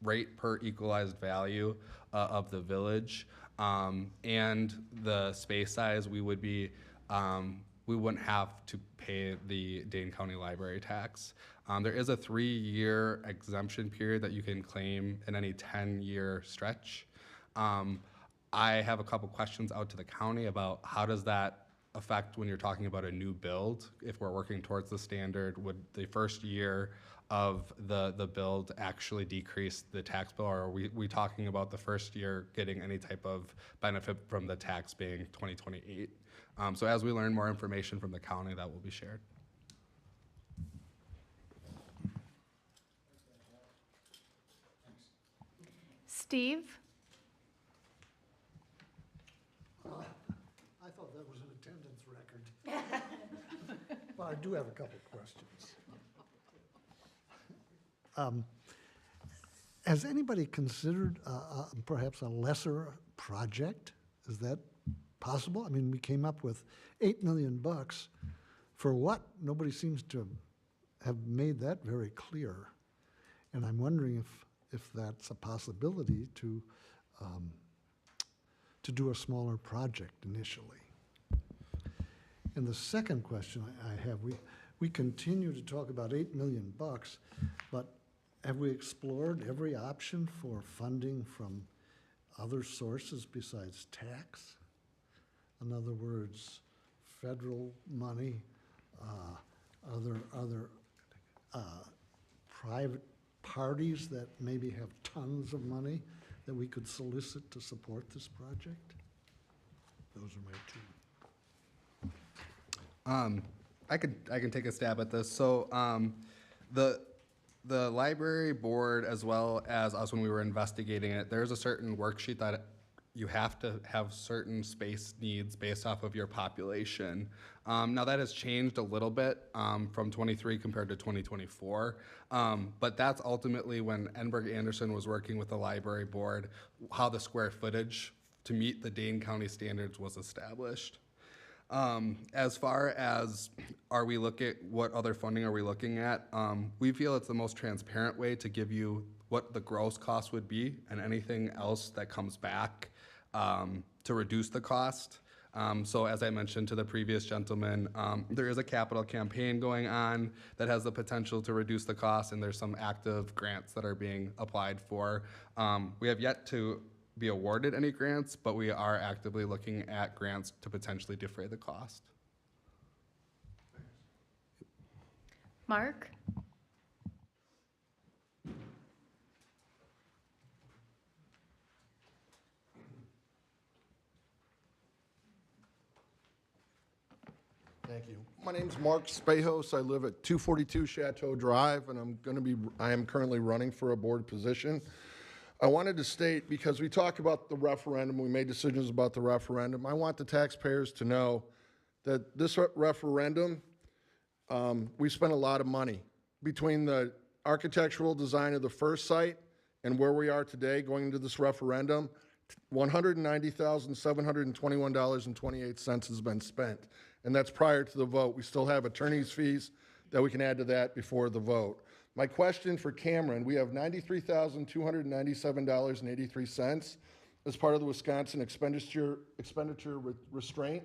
rate per equalized value of the village and the space size, we wouldn't have to pay the Dane County Library tax. There is a 3-year exemption period that you can claim in any 10-year stretch. I have a couple questions out to the county about how does that affect when you're talking about a new build? If we're working towards the standard, would the first year of the build actually decrease the tax bill, or are we talking about the first year getting any type of benefit from the tax being 2028? So as we learn more information from the county, that will be shared. Steve? I thought that was an attendance record. Well, I do have a couple questions. Has anybody considered perhaps a lesser project? Is that possible? I mean, we came up with $8 million for what? Nobody seems to have made that very clear. And I'm wondering if that's a possibility to do a smaller project initially. And the second question I have, we continue to talk about $8 million, but have we explored every option for funding from other sources besides tax? In other words, federal money, other private parties that maybe have tons of money that we could solicit to support this project? Those are my two. I can take a stab at this. So the library board, as well as us when we were investigating it, there's a certain worksheet that you have to have certain space needs based off of your population. Now that has changed a little bit from 23 compared to 2024, but that's ultimately when Enberg Anderson was working with the library board, how the square footage to meet the Dane County standards was established. As far as what other funding are we looking at, we feel it's the most transparent way to give you what the gross cost would be and anything else that comes back to reduce the cost. So as I mentioned to the previous gentleman, there is a capital campaign going on that has the potential to reduce the cost, and there's some active grants that are being applied for. We have yet to be awarded any grants, but we are actively looking at grants to potentially defray the cost. Mark? Thank you. My name's Mark Spahos. I live at 242 Chateau Drive, and I am currently running for a board position. I wanted to state, because we talk about the referendum, we made decisions about the referendum, I want the taxpayers to know that this referendum, we spent a lot of money between the architectural design of the first site and where we are today going into this referendum. $190,721.28 has been spent, and that's prior to the vote. We still have attorney's fees that we can add to that before the vote. My question for Cameron, we have $93,297.83 as part of the Wisconsin expenditure restraint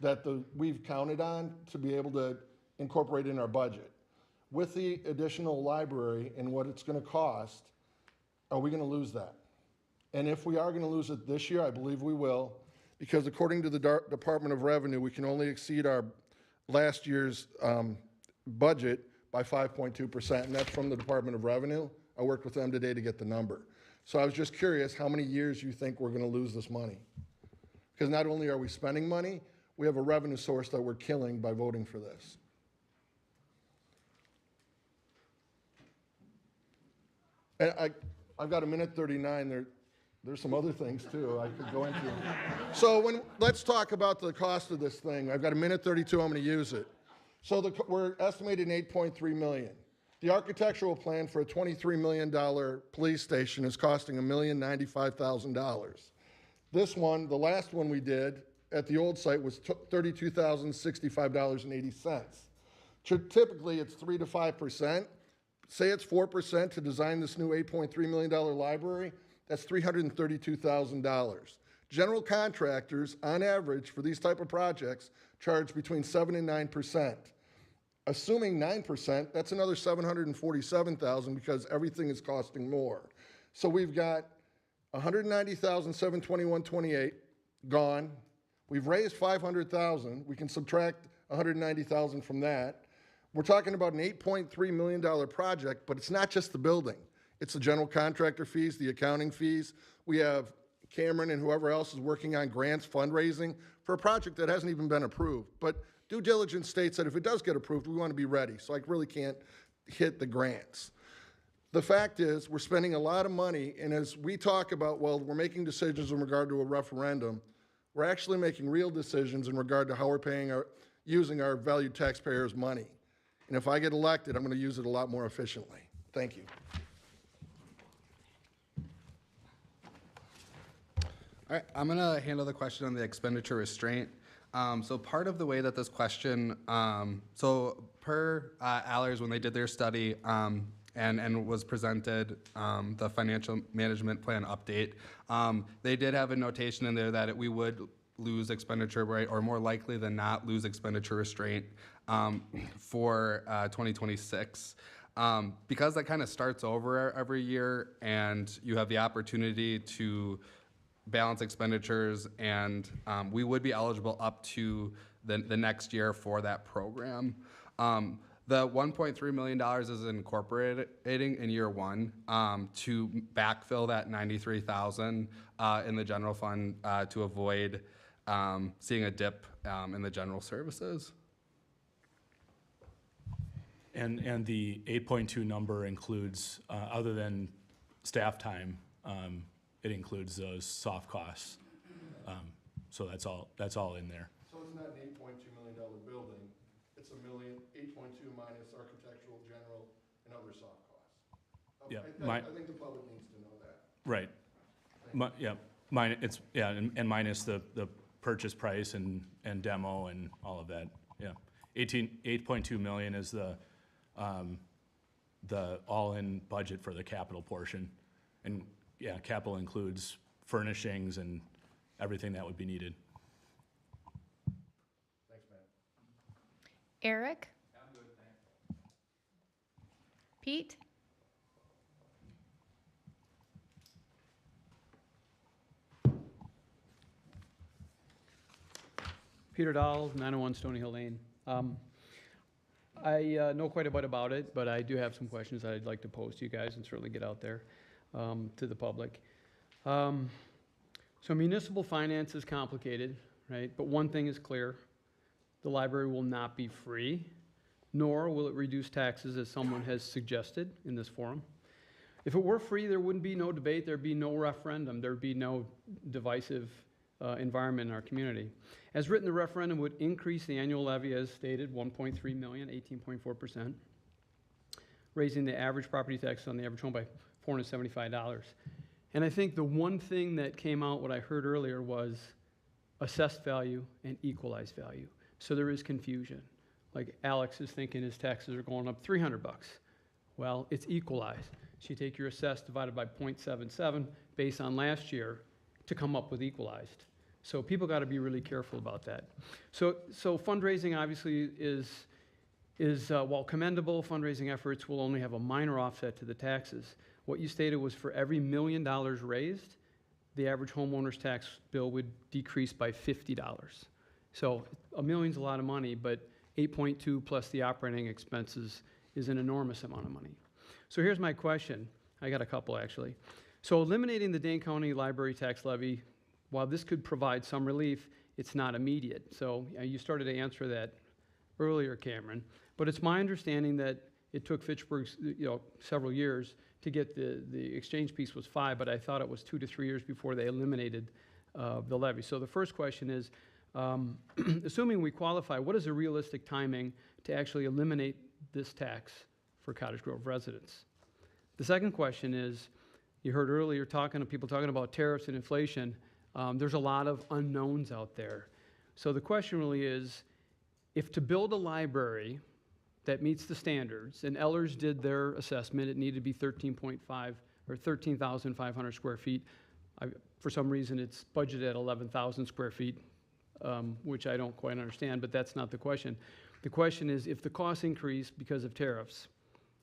that we've counted on to be able to incorporate in our budget. With the additional library and what it's going to cost, are we going to lose that? And if we are going to lose it this year, I believe we will, because according to the Department of Revenue, we can only exceed our last year's budget by 5.2%, and that's from the Department of Revenue. I worked with them today to get the number. So I was just curious how many years you think we're going to lose this money. Because not only are we spending money, we have a revenue source that we're killing by voting for this. And I've got a minute 39. There's some other things too I could go into. So let's talk about the cost of this thing. I've got a minute 32. I'm going to use it. So we're estimating $8.3 million. The architectural plan for a $23 million police station is costing $1,095,000. This one, the last one we did at the old site, was $32,065.80. Typically, it's 3 to 5%. Say it's 4% to design this new $8.3 million library. That's $332,000. General contractors, on average, for these type of projects, charge between 7 and 9%. Assuming 9%, that's another $747,000 because everything is costing more. So we've got $190,721.28 gone. We've raised $500,000. We can subtract $190,000 from that. We're talking about an $8.3 million project, but it's not just the building. It's the general contractor fees, the accounting fees. We have Cameron and whoever else is working on grants, fundraising for a project that hasn't even been approved. But due diligence states that if it does get approved, we want to be ready. So I really can't hit the grants. The fact is, we're spending a lot of money, and as we talk about, well, we're making decisions in regard to a referendum, we're actually making real decisions in regard to how we're using our valued taxpayers' money. And if I get elected, I'm going to use it a lot more efficiently. Thank you. All right, I'm gonna handle the question on the expenditure restraint. So part of the way that this question, so per Allers, when they did their study and was presented the financial management plan update, they did have a notation in there that we would lose expenditure, right, or more likely than not lose expenditure restraint for 2026. Because that kind of starts over every year and you have the opportunity to balance expenditures, and we would be eligible up to the next year for that program. The $1.3 million is incorporating in year one to backfill that $93,000 in the general fund to avoid seeing a dip in the general services. And the 8.2 number includes, other than staff time, it includes those soft costs. So that's all in there. So it's not an $8.2 million building. It's $8.2 minus architectural, general, and other soft costs. Yeah, I think the public needs to know that. Right. And minus the purchase price and demo and all of that. Yeah, 8.2 million is the all-in budget for the capital portion, and yeah, capital includes furnishings and everything that would be needed. Eric? Pete? Peter Dahl, 901 Stony Hill Lane. I know quite a bit about it, but I do have some questions that I'd like to pose to you guys and certainly get out there to the public. So municipal finance is complicated, right? But one thing is clear. The library will not be free, nor will it reduce taxes as someone has suggested in this forum. If it were free, there wouldn't be no debate, there'd be no referendum, there'd be no divisive environment in our community. As written, the referendum would increase the annual levy as stated, 1.3 million, 18.4%, raising the average property tax on the average home by $475. And I think the one thing that came out, what I heard earlier, was assessed value and equalized value. So there is confusion. Like Alex is thinking his taxes are going up $300. Well, it's equalized. So you take your assessed divided by 0.77 based on last year to come up with equalized. So people got to be really careful about that. So fundraising obviously is while commendable, fundraising efforts will only have a minor offset to the taxes. What you stated was for every $1 million raised, the average homeowner's tax bill would decrease by $50. So $1 million's a lot of money, but 8.2 plus the operating expenses is an enormous amount of money. So here's my question. I got a couple actually. So eliminating the Dane County library tax levy, while this could provide some relief, it's not immediate. So you started to answer that earlier, Cameron. But it's my understanding that it took Fitchburg's several years to get the exchange piece was 5, but I thought it was 2 to 3 years before they eliminated the levy. So the first question is, assuming we qualify, what is a realistic timing to actually eliminate this tax for Cottage Grove residents? The second question is, you heard earlier people talking about tariffs and inflation. There's a lot of unknowns out there. So the question really is, if to build a library that meets the standards, and Ellers did their assessment, it needed to be 13.5 or 13,500 square feet. For some reason, it's budgeted at 11,000 square feet, which I don't quite understand, but that's not the question. The question is, if the costs increase because of tariffs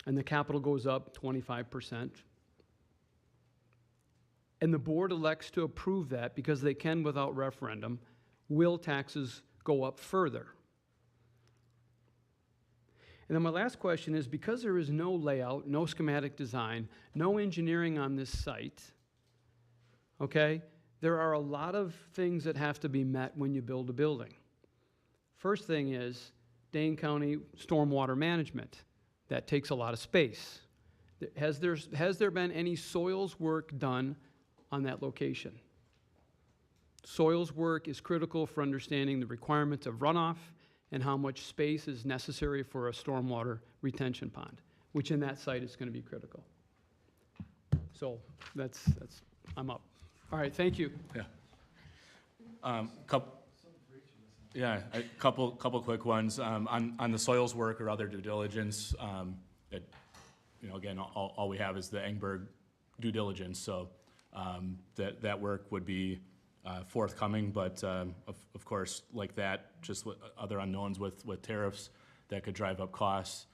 and the capital goes up 25%, and the board elects to approve that because they can without referendum, will taxes go up further? And then my last question is, because there is no layout, no schematic design, no engineering on this site, okay, there are a lot of things that have to be met when you build a building. First thing is Dane County stormwater management. That takes a lot of space. Has there been any soils work done on that location? Soils work is critical for understanding the requirements of runoff and how much space is necessary for a stormwater retention pond, which in that site is going to be critical. So I'm up. All right, thank you. Yeah. A couple quick ones. On the soils work or other due diligence, again, all we have is the Engberg due diligence, so that work would be forthcoming, but of course, like that, just with other unknowns with tariffs that could drive up costs,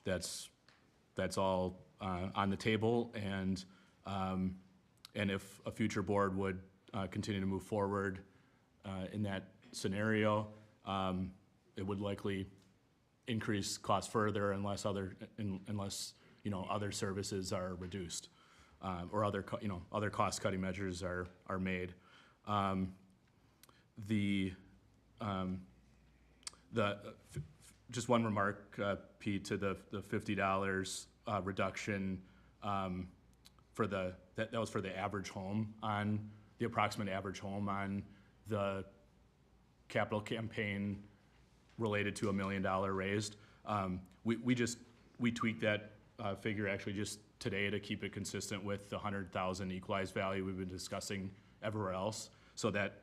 that's all on the table, and if a future board would continue to move forward in that scenario, it would likely increase costs further unless other services are reduced. Or other cost-cutting measures are made. Just one remark, Pete, to the $50 reduction that was for the average home on the approximate average home on the capital campaign related to $1 million raised. We tweaked that figure actually just today to keep it consistent with the 100,000 equalized value we've been discussing everywhere else. So that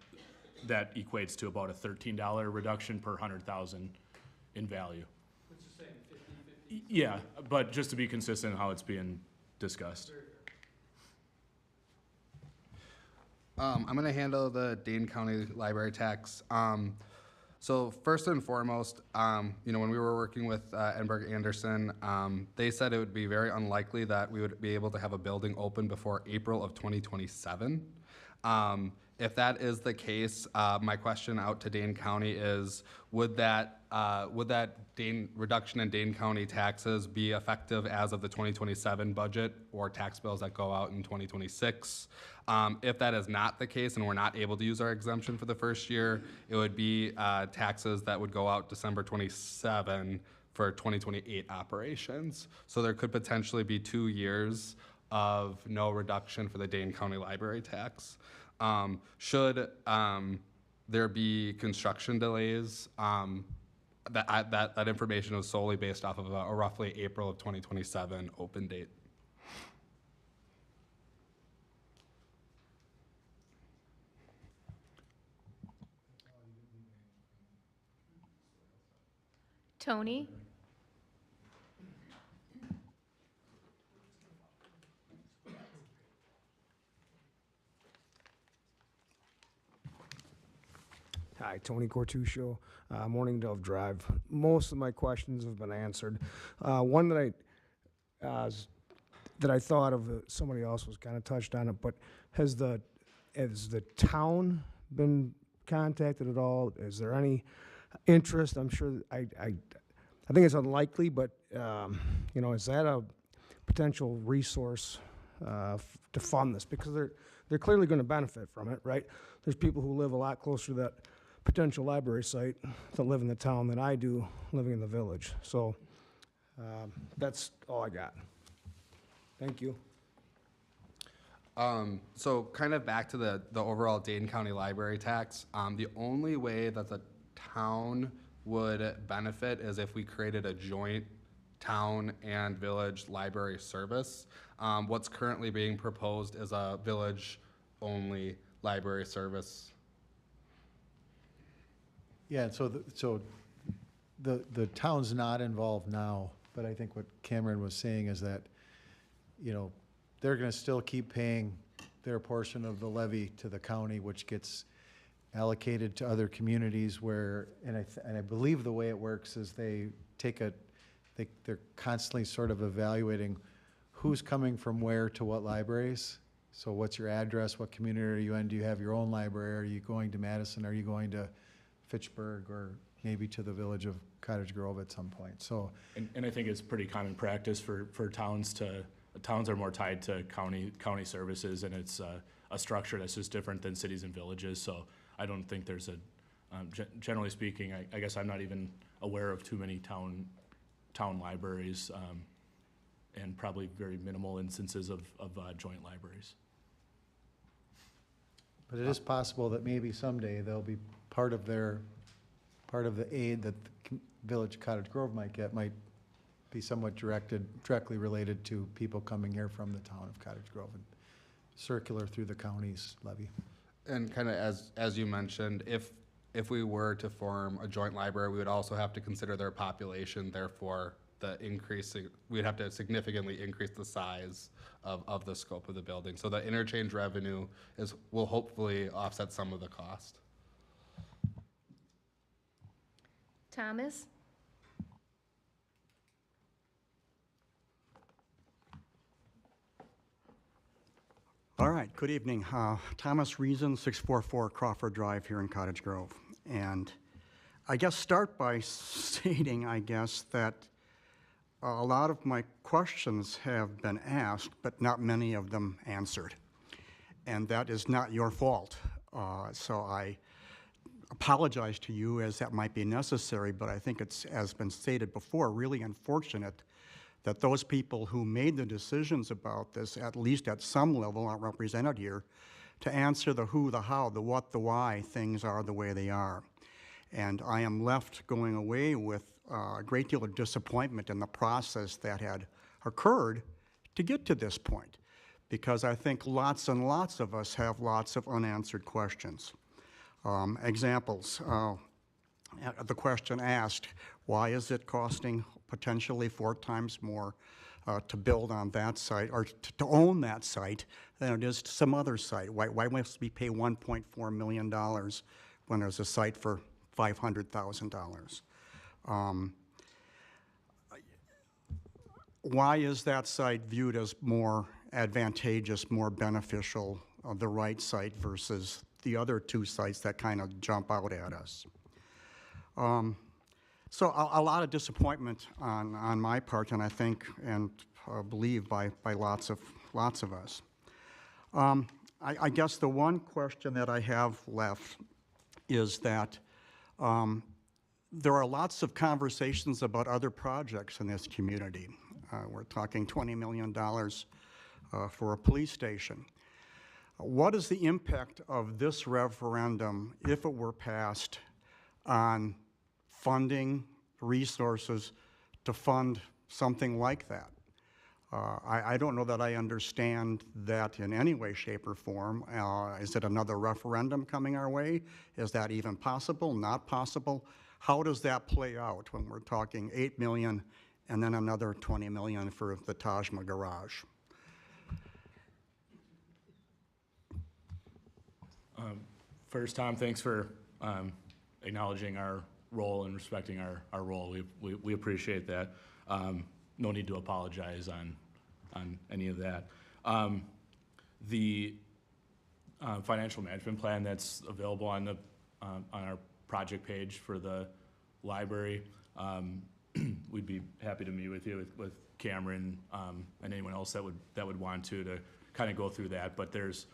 equates to about a $13 reduction per 100,000 in value. It's the same, 50-50? Yeah, but just to be consistent in how it's being discussed. I'm going to handle the Dane County library tax. So first and foremost, when we were working with Enberg Anderson, they said it would be very unlikely that we would be able to have a building open before April of 2027. If that is the case, my question out to Dane County is, would that reduction in Dane County taxes be effective as of the 2027 budget or tax bills that go out in 2026? If that is not the case and we're not able to use our exemption for the first year, it would be taxes that would go out December 27 for 2028 operations. So there could potentially be 2 years of no reduction for the Dane County library tax. Should there be construction delays, that information is solely based off of a roughly April of 2027 open date. Tony? Hi, Tony Cortuccio, Morning Dove Drive. Most of my questions have been answered. One that I thought of, somebody else was kind of touched on it, but has the town been contacted at all? Is there any interest? I'm sure, I think it's unlikely, but, is that a potential resource to fund this? Because they're clearly going to benefit from it, right? There's people who live a lot closer to that potential library site that live in the town than I do living in the village. So that's all I got. Thank you. So kind of back to the overall Dane County library tax, the only way that the town would benefit is if we created a joint town and village library service. What's currently being proposed is a village-only library service. Yeah, so the town's not involved now, but I think what Cameron was saying is that, they're gonna still keep paying their portion of the levy to the county, which gets allocated to other communities where, and I believe the way it works is they're constantly sort of evaluating who's coming from where to what libraries. So what's your address? What community are you in? Do you have your own library? Are you going to Madison? Are you going to Fitchburg or maybe to the village of Cottage Grove at some point? So, and I think it's pretty common practice for towns are more tied to county services, and it's a structure that's just different than cities and villages. So I don't think there's generally speaking, I guess I'm not even aware of too many town libraries, and probably very minimal instances of joint libraries. but it is possible that maybe someday they'll be part of the aid that the village of Cottage Grove might get might be somewhat directly related to people coming here from the town of Cottage Grove and circular through the county's levy. And kind of as you mentioned, if we were to form a joint library, we would also have to consider their population, therefore we'd have to significantly increase the size of the scope of the building. So the interchange revenue will hopefully offset some of the cost. Thomas? All right, good evening. Thomas Reason, 644 Crawford Drive here in Cottage Grove. And I guess start by stating, that a lot of my questions have been asked, but not many of them answered. And that is not your fault. So I apologize to you as that might be necessary, but I think it's, as been stated before, really unfortunate that those people who made the decisions about this, at least at some level, aren't represented here to answer the who, the how, the what, the why things are the way they are. And I am left going away with a great deal of disappointment in the process that had occurred to get to this point, because I think lots and lots of us have lots of unanswered questions. Examples, the question asked, why is it costing potentially 4 times more to build on that site or to own that site than it is to some other site? Why must we pay $1.4 million when there's a site for $500,000. Why is that site viewed as more advantageous, more beneficial, the right site versus the other two sites that kind of jump out at us? So a lot of disappointment on my part, and I think and believe by lots of us. I guess the one question that I have left is that there are lots of conversations about other projects in this community. We're talking $20 million for a police station. What is the impact of this referendum, if it were passed, on funding resources to fund something like that? I don't know that I understand that in any way, shape, or form. Is it another referendum coming our way? Is that even possible, not possible? How does that play out when we're talking $8 million and then another $20 million for the Tajma garage? First, Tom, thanks for acknowledging our role and respecting our role. We appreciate that. No need to apologize on any of that. The financial management plan that's available on our project page for the library, we'd be happy to meet with you, with Cameron and anyone else that would want to kind of go through that. But there's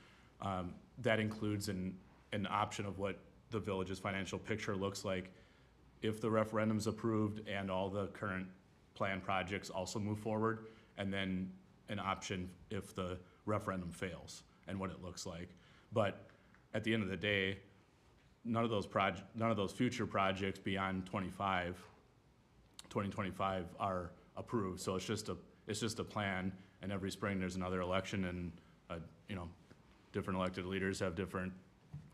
that includes an option of what the village's financial picture looks like if the referendum's approved and all the current planned projects also move forward, and then an option if the referendum fails and what it looks like. But at the end of the day, none of those future projects beyond 2025 are approved. So it's just a plan, and every spring there's another election, and different elected leaders have different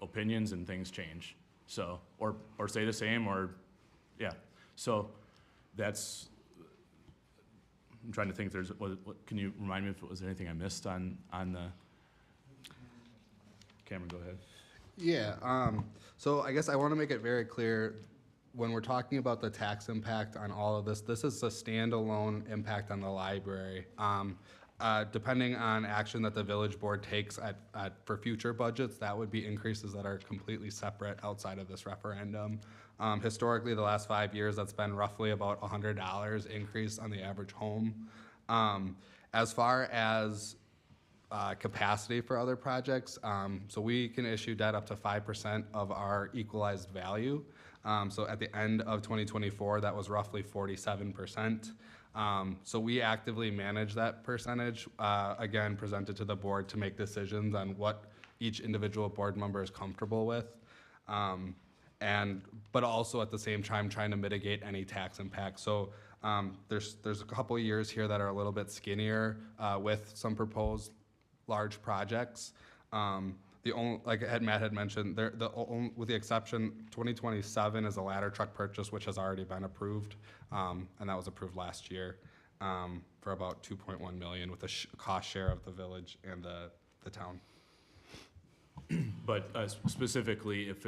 opinions and things change. So, or stay the same, or, yeah. So that's, I'm trying to think if can you remind me if was there anything I missed on the, Cameron, go ahead. Yeah, so I guess I want to make it very clear, when we're talking about the tax impact on all of this, this is a standalone impact on the library. Depending on action that the village board takes for future budgets, that would be increases that are completely separate outside of this referendum. Historically, the last 5 years, that's been roughly about $100 increase on the average home. As far as capacity for other projects, so we can issue debt up to 5% of our equalized value. So at the end of 2024, that was roughly 47%. So we actively manage that percentage, again, presented to the board to make decisions on what each individual board member is comfortable with. But also at the same time trying to mitigate any tax impact. So there's a couple of years here that are a little bit skinnier with some proposed large projects. Like Matt had mentioned, with the exception, 2027 is a ladder truck purchase, which has already been approved, and that was approved last year for about $2.1 million with a cost share of the village and the town. But specifically, if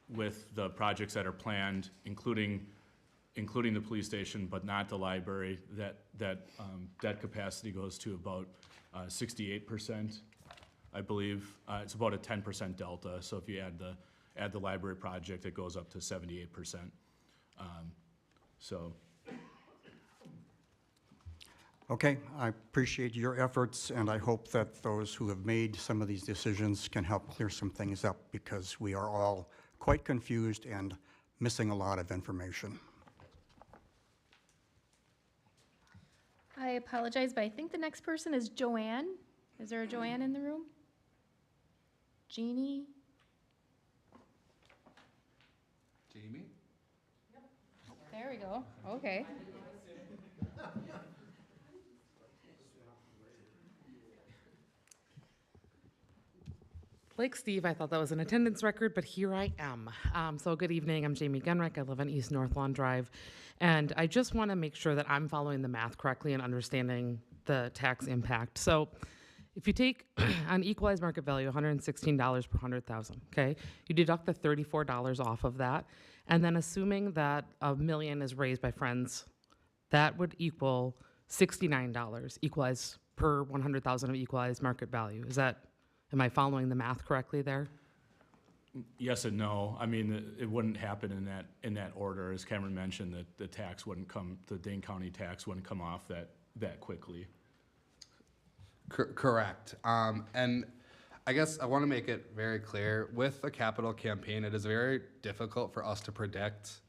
with the projects that are planned, including the police station, but not the library, that capacity goes to about 68%, I believe. It's about a 10% delta. So if you add the library project, it goes up to 78%. Okay, I appreciate your efforts, and I hope that those who have made some of these decisions can help clear some things up, because we are all quite confused and missing a lot of information. I apologize, but I think the next person is Joanne. Is there a Joanne in the room? Jeannie? Jamie? There we go. Okay. Like Steve, I thought that was an attendance record, but here I am. So good evening, I'm Jamie Gunrick. I live on East North Lawn Drive. And I just want to make sure that I'm following the math correctly and understanding the tax impact. So if you take on equalized market value, $116 per 100,000, okay? You deduct the $34 off of that, and then assuming that $1 million is raised by friends, that would equal $69 equalized per 100,000 of equalized market value. Am I following the math correctly there? Yes and no. I mean, it wouldn't happen in that order. As Cameron mentioned, that the Dane County tax wouldn't come off that quickly. Correct. And I guess I want to make it very clear, with a capital campaign, it is very difficult for us to predict.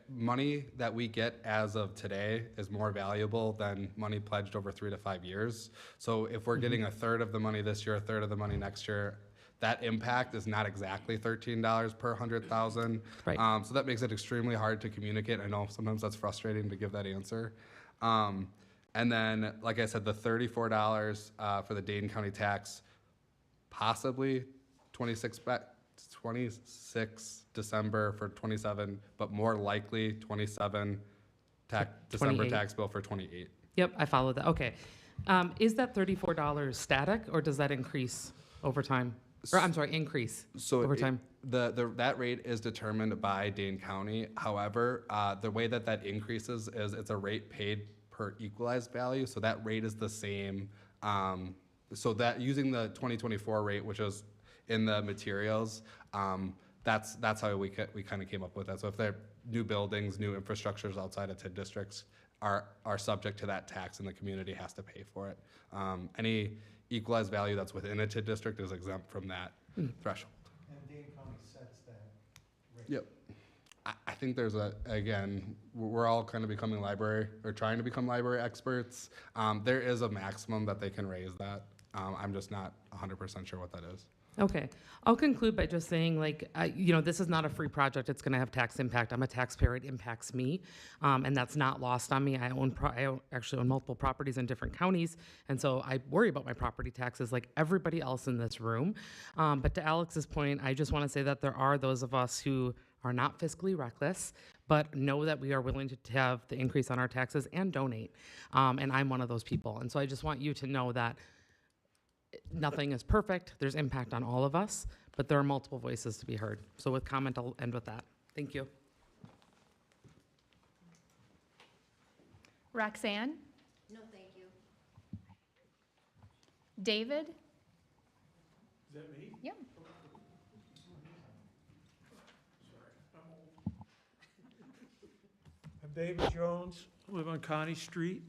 Money that we get as of today is more valuable than money pledged over 3 to 5 years. So if we're getting a third of the money this year, a third of the money next year, that impact is not exactly $13 per 100,000. Right. So that makes it extremely hard to communicate. I know sometimes that's frustrating to give that answer. And then, like I said, the $34 for the Dane County tax, possibly 26 December for 27, but more likely 27 December 28. tax bill for 28. Yep, I follow that. Okay. Is that $34 static, or does that increase over time? Or I'm sorry, increase over time? That rate is determined by Dane County. However, the way that increases is it's a rate paid per equalized value. So that rate is the same. So that using the 2024 rate, which is in the materials, that's how we kind of came up with that. So if they're new buildings, new infrastructures outside of TID districts are subject to that tax, and the community has to pay for it. Any equalized value that's within a TID district is exempt from that threshold. And Dane County sets that rate. Yep. I think there's again, we're all kind of becoming trying to become library experts. There is a maximum that they can raise that. I'm just not 100% sure what that is. Okay. I'll conclude by just saying, this is not a free project. It's going to have tax impact. I'm a taxpayer. It impacts me, and that's not lost on me. I actually own multiple properties in different counties, and so I worry about my property taxes like everybody else in this room. But to Alex's point, I just want to say that there are those of us who are not fiscally reckless, but know that we are willing to have the increase on our taxes and donate. And I'm one of those people. And so I just want you to know that nothing is perfect. There's impact on all of us, but there are multiple voices to be heard. So with comment, I'll end with that. Thank you. Roxanne? No, thank you. David? Is that me? Yep. I'm David Jones, live on Connie Street,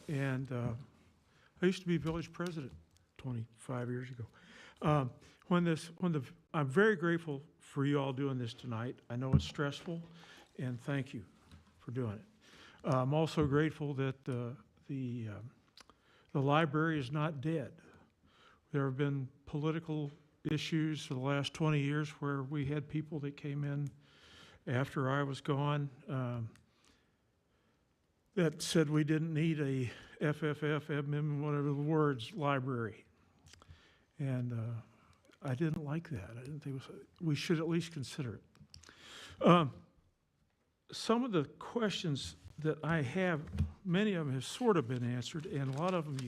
and I used to be village president 25 years ago. I'm very grateful for you all doing this tonight. I know it's stressful, and thank you for doing it. I'm also grateful that the library is not dead. There have been political issues for the last 20 years where we had people that came in after I was gone that said we didn't need a FFF, whatever the words, library. And I didn't like that. I didn't think we should at least consider it. Some of the questions that I have, many of them have sort of been answered, and a lot of them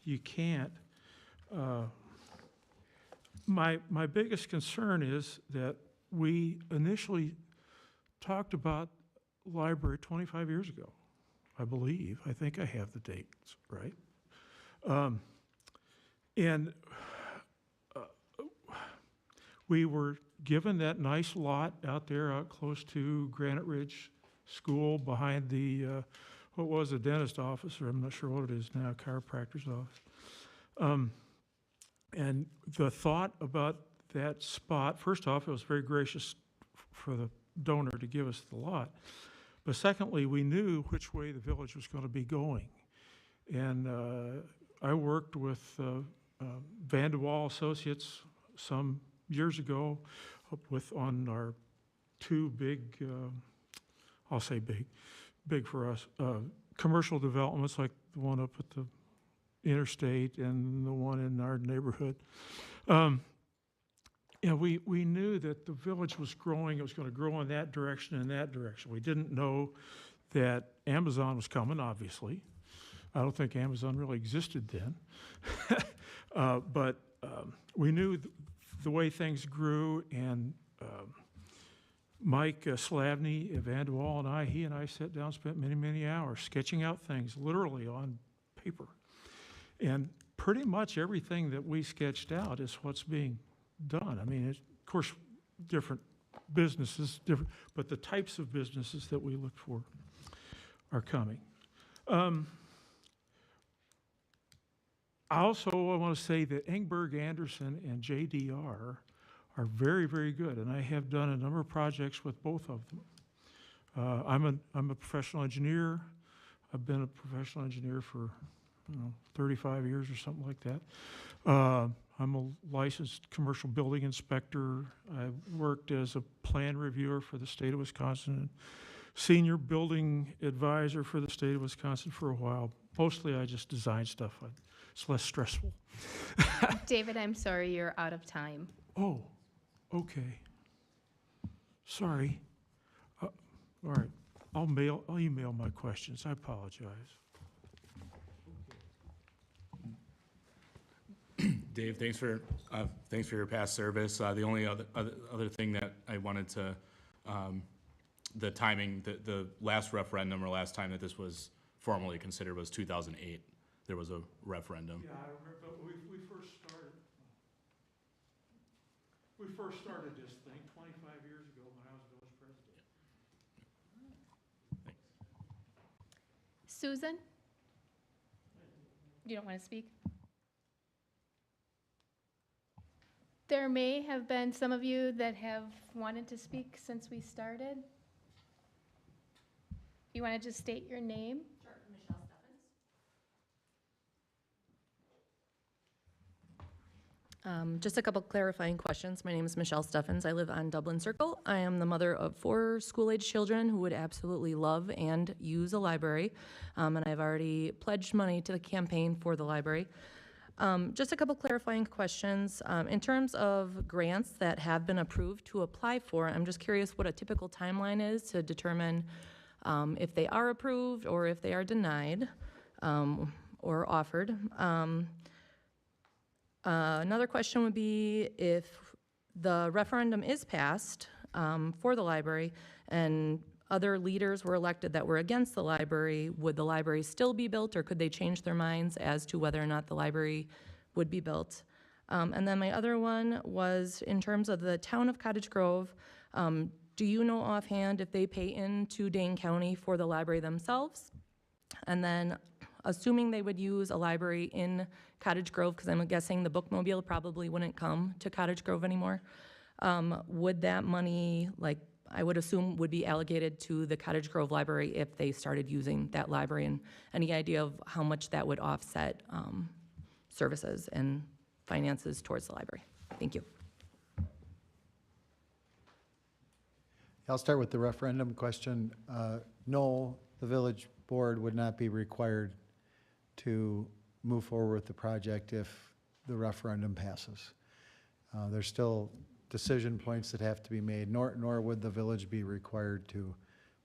you can't. My biggest concern is that we initially talked about library 25 years ago, I believe. I think I have the dates right. And we were given that nice lot out there out close to Granite Ridge School behind the, what was the dentist office, or I'm not sure what it is now, chiropractor's office. And the thought about that spot, first off, it was very gracious for the donor to give us the lot. But secondly, we knew which way the village was going to be going. And I worked with Van de Waal Associates some years ago on our two big, I'll say big for us, commercial developments like the one up at the interstate and the one in our neighborhood. We knew that the village was growing. It was going to grow in that direction and that direction. We didn't know that Amazon was coming, obviously. I don't think Amazon really existed then. But we knew the way things grew, and Mike Slavny, Evandual, and he and I sat down, spent many, many hours sketching out things literally on paper. And pretty much everything that we sketched out is what's being done. I mean, of course, different businesses, but the types of businesses that we look for are coming. I want to say that Engberg, Anderson, and JDR are very, very good, and I have done a number of projects with both of them. I'm a professional engineer. I've been a professional engineer for 35 years or something like that. I'm a licensed commercial building inspector. I worked as a plan reviewer for the state of Wisconsin, and senior building advisor for the state of Wisconsin for a while. Mostly I just design stuff. It's less stressful. David, I'm sorry, you're out of time. Oh, okay. Sorry. All right. I'll email my questions. I apologize. Dave, thanks for your past service. The only other thing that I wanted to, the timing, the last referendum or last time that this was formally considered was 2008. There was a referendum. Yeah, I remember, but we first started this thing 25 years ago when I was village president. Thanks. Susan? You don't want to speak? There may have been some of you that have wanted to speak since we started. You want to just state your name? Sure, Michelle Steffens. Just a couple clarifying questions. My name is Michelle Steffens. I live on Dublin Circle. I am the mother of 4 school-age children who would absolutely love and use a library, and I've already pledged money to the campaign for the library. Just a couple clarifying questions. In terms of grants that have been approved to apply for, I'm just curious what a typical timeline is to determine if they are approved or if they are denied or offered. Another question would be if the referendum is passed for the library and other leaders were elected that were against the library, would the library still be built, or could they change their minds as to whether or not the library would be built? And then my other one was in terms of the town of Cottage Grove, do you know offhand if they pay into Dane County for the library themselves? And then assuming they would use a library in Cottage Grove, because I'm guessing the bookmobile probably wouldn't come to Cottage Grove anymore, would that money, like I would assume, would be allocated to the Cottage Grove Library if they started using that library? And any idea of how much that would offset services and finances towards the library? Thank you. I'll start with the referendum question. No, the village board would not be required to move forward with the project if the referendum passes. There's still decision points that have to be made, nor would the village be required to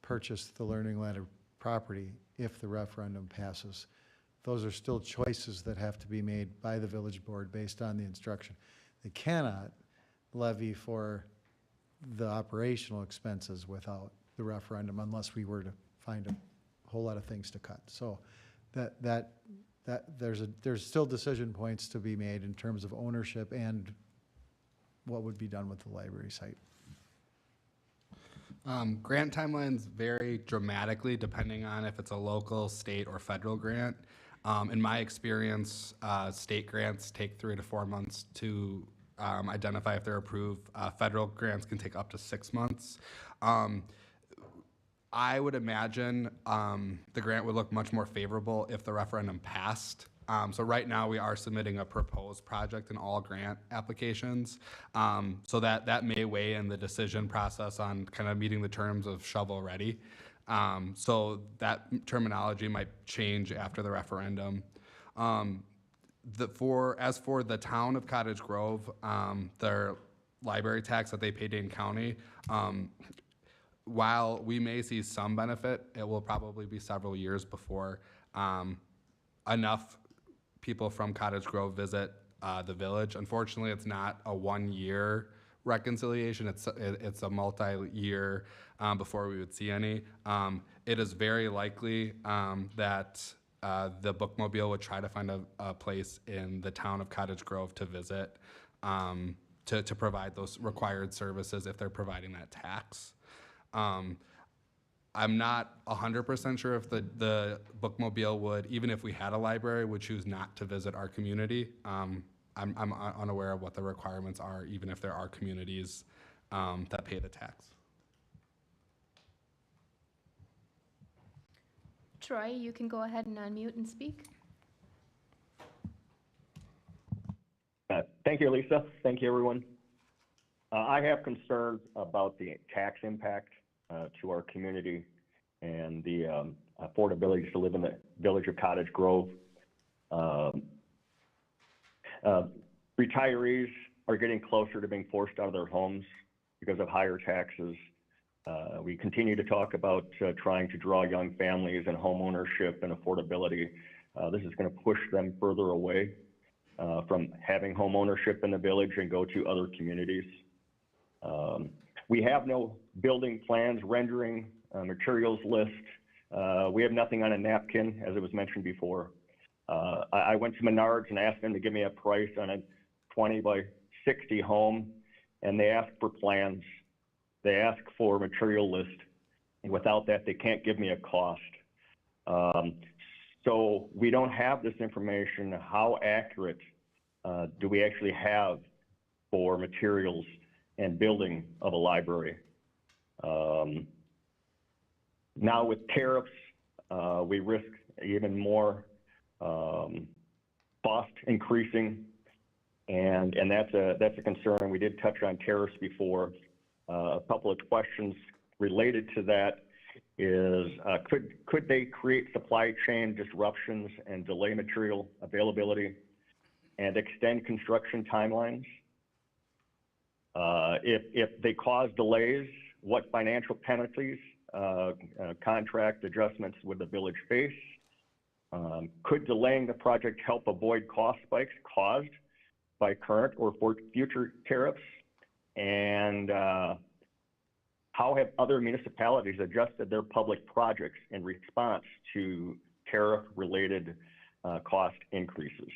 purchase the learning ladder property if the referendum passes. Those are still choices that have to be made by the village board based on the instruction. They cannot levy for the operational expenses without the referendum unless we were to find a whole lot of things to cut. So there's still decision points to be made in terms of ownership and what would be done with the library site. Grant timelines vary dramatically depending on if it's a local, state, or federal grant. In my experience, state grants take 3 to 4 months to identify if they're approved. Federal grants can take up to 6 months. I would imagine the grant would look much more favorable if the referendum passed. So right now we are submitting a proposed project in all grant applications. So that may weigh in the decision process on kind of meeting the terms of shovel ready. So that terminology might change after the referendum. As for the town of Cottage Grove, their library tax that they pay Dane County, while we may see some benefit, it will probably be several years before enough people from Cottage Grove visit the village. Unfortunately, it's not a one-year reconciliation. It's a multi-year before we would see any. It is very likely that the bookmobile would try to find a place in the town of Cottage Grove to visit to provide those required services if they're providing that tax. I'm not 100% sure if the bookmobile would, even if we had a library, would choose not to visit our community. I'm unaware of what the requirements are, even if there are communities that pay the tax. Troy, you can go ahead and unmute and speak. Thank you, Lisa. Thank you, everyone. I have concerns about the tax impact to our community and the affordability to live in the village of Cottage Grove. Retirees are getting closer to being forced out of their homes because of higher taxes. We continue to talk about trying to draw young families and home ownership and affordability. This is going to push them further away from having home ownership in the village and go to other communities. We have no building plans, rendering, materials list. We have nothing on a napkin, as it was mentioned before. I went to Menards and asked them to give me a price on a 20 by 60 home, and they asked for plans. They ask for material list, and without that, they can't give me a cost. So we don't have this information. How accurate do we actually have for materials and building of a library? Now with tariffs, we risk even more cost increasing, and that's a concern. We did touch on tariffs before. A couple of questions related to that is, could they create supply chain disruptions and delay material availability and extend construction timelines? If they cause delays, what financial penalties, contract adjustments would the village face? Could delaying the project help avoid cost spikes caused by current or future tariffs? And how have other municipalities adjusted their public projects in response to tariff-related cost increases?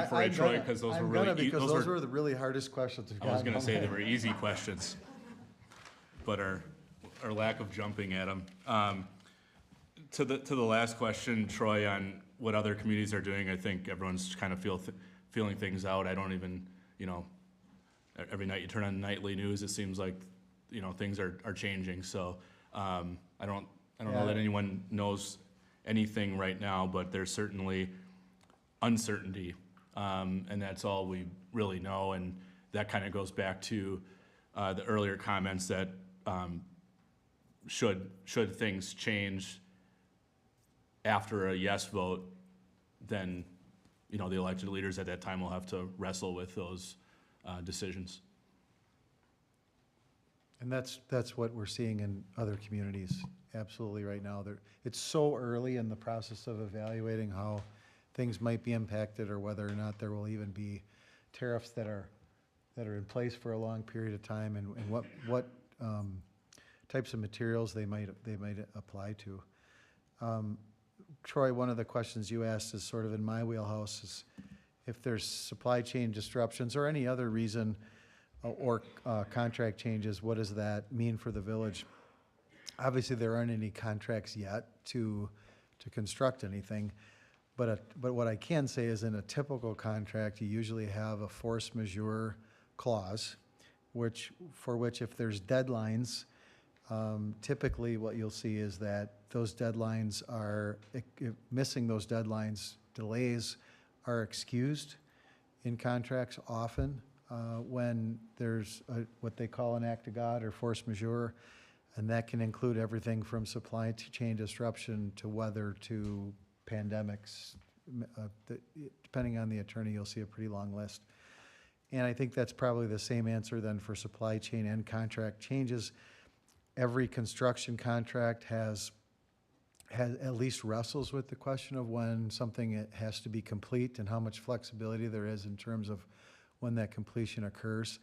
For you, Troy, because those were really those were the really hardest questions we've I was going to say gotten. they were easy questions, but our lack of jumping at them. To the last question, Troy, on what other communities are doing, I think everyone's kind of feeling things out. I don't even, every night you turn on nightly news, it seems like, things are changing. So I don't know that anyone knows anything right now, but there's certainly uncertainty. And that's all we really know, and that kind of goes back to the earlier comments that should things change after a yes vote, then the elected leaders at that time will have to wrestle with those decisions. And that's what we're seeing in other communities, absolutely right now. It's so early in the process of evaluating how things might be impacted or whether or not there will even be tariffs that are in place for a long period of time, and what types of materials they might apply to. Troy, one of the questions you asked is sort of in my wheelhouse, is if there's supply chain disruptions or any other reason or contract changes, what does that mean for the village? Obviously, there aren't any contracts yet to construct anything. But what I can say is, in a typical contract, you usually have a force majeure clause, for which if there's deadlines, typically what you'll see is that those deadlines are, missing those deadlines, delays are excused in contracts often when there's what they call an act of God or force majeure, and that can include everything from supply chain disruption to weather to pandemics. Depending on the attorney, you'll see a pretty long list. And I think that's probably the same answer then for supply chain and contract changes. Every construction contract has at least wrestles with the question of when something has to be complete and how much flexibility there is in terms of when that completion occurs.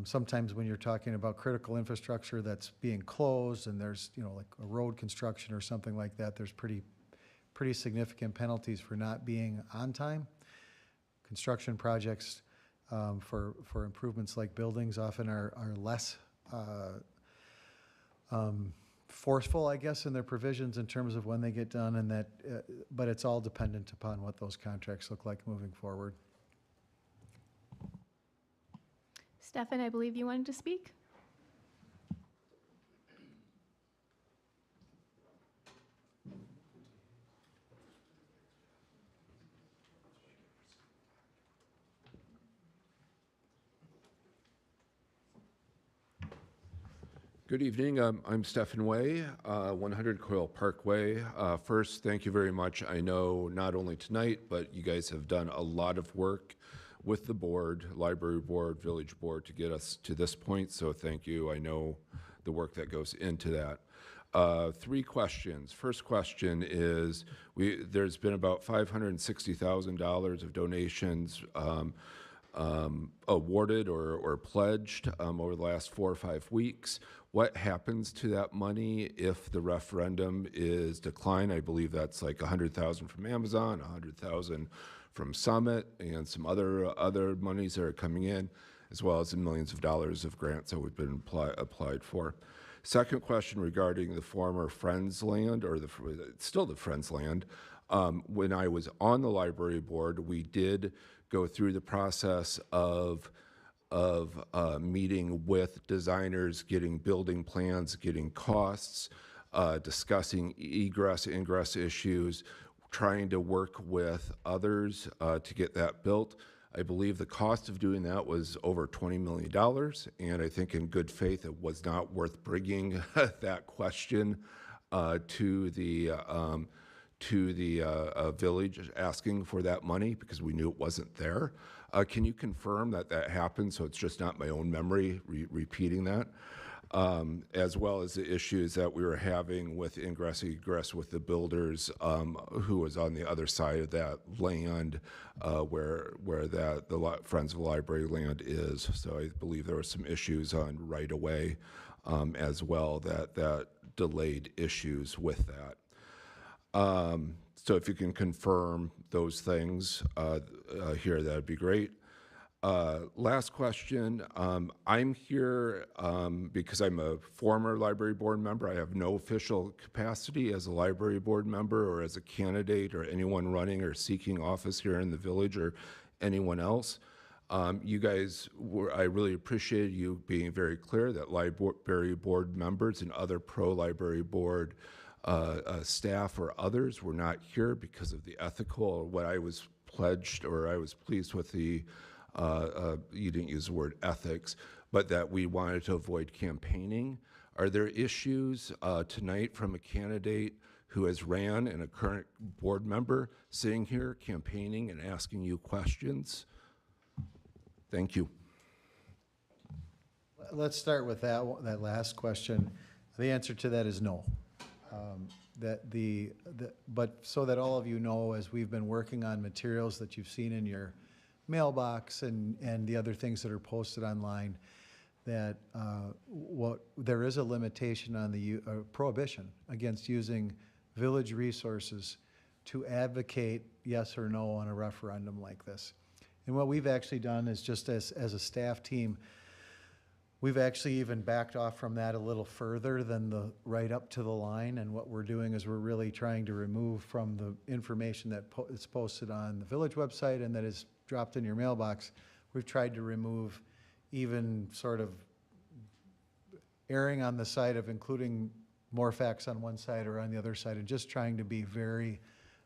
Sometimes when you're talking about critical infrastructure that's being closed and there's, like a road construction or something like that, there's pretty significant penalties for not being on time. Construction projects for improvements like buildings often are less forceful, I guess, in their provisions in terms of when they get done, and that, but it's all dependent upon what those contracts look like moving forward. Stefan, I believe you wanted to speak? Good evening. I'm Stephen Way, 100 Coyle Parkway. First, thank you very much. I know not only tonight, but you guys have done a lot of work with the board, library board, village board, to get us to this point, so thank you. I know the work that goes into that. 3 questions. First question is, there's been about $560,000 of donations awarded or pledged over the last 4 or 5 weeks. What happens to that money if the referendum is declined? I believe that's like $100,000 from Amazon, $100,000 from Summit, and some other monies that are coming in, as well as the millions of dollars of grants that we've been applied for. Second question regarding the former Friends land, or still the Friends land. When I was on the library board, we did go through the process of meeting with designers, getting building plans, getting costs, discussing egress, ingress issues, trying to work with others to get that built. I believe the cost of doing that was over $20 million, and I think in good faith it was not worth bringing that question to the village asking for that money, because we knew it wasn't there. Can you confirm that that happened, so it's just not my own memory repeating that? As well as the issues that we were having with ingress, egress with the builders who was on the other side of that land where the Friends of the Library land is. So I believe there were some issues on right-of-way as well that delayed issues with that. So if you can confirm those things here, that'd be great. Last question. I'm here because I'm a former library board member. I have no official capacity as a library board member or as a candidate or anyone running or seeking office here in the village or anyone else. You guys, I really appreciate you being very clear that library board members and other pro-library board staff or others were not here because of the ethical, or what I was pledged, or I was pleased with the you didn't use the word ethics, but that we wanted to avoid campaigning. Are there issues tonight from a candidate who has ran and a current board member sitting here campaigning and asking you questions? Thank you. Let's start with that last question. The answer to that is no. But so that all of you know, as we've been working on materials that you've seen in your mailbox and the other things that are posted online, that there is a limitation on the prohibition against using village resources to advocate yes or no on a referendum like this. And what we've actually done is, just as a staff team, we've actually even backed off from that a little further than the right up to the line. And what we're doing is we're really trying to remove from the information that is posted on the village website and that is dropped in your mailbox, we've tried to remove even sort of erring on the side of including more facts on one side or on the other side, and just trying to be very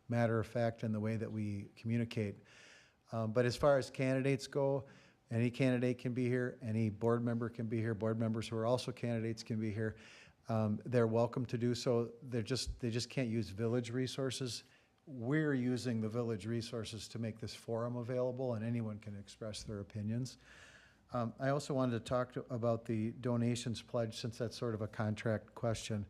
matter of fact in the way that we communicate. But as far as candidates go, any candidate can be here, any board member can be here, board members who are also candidates can be here. They're welcome to do so. They just can't use village resources. we're using the village resources to make this forum available, and anyone can express their opinions. I also wanted to talk about the donations pledge, since that's sort of a contract question.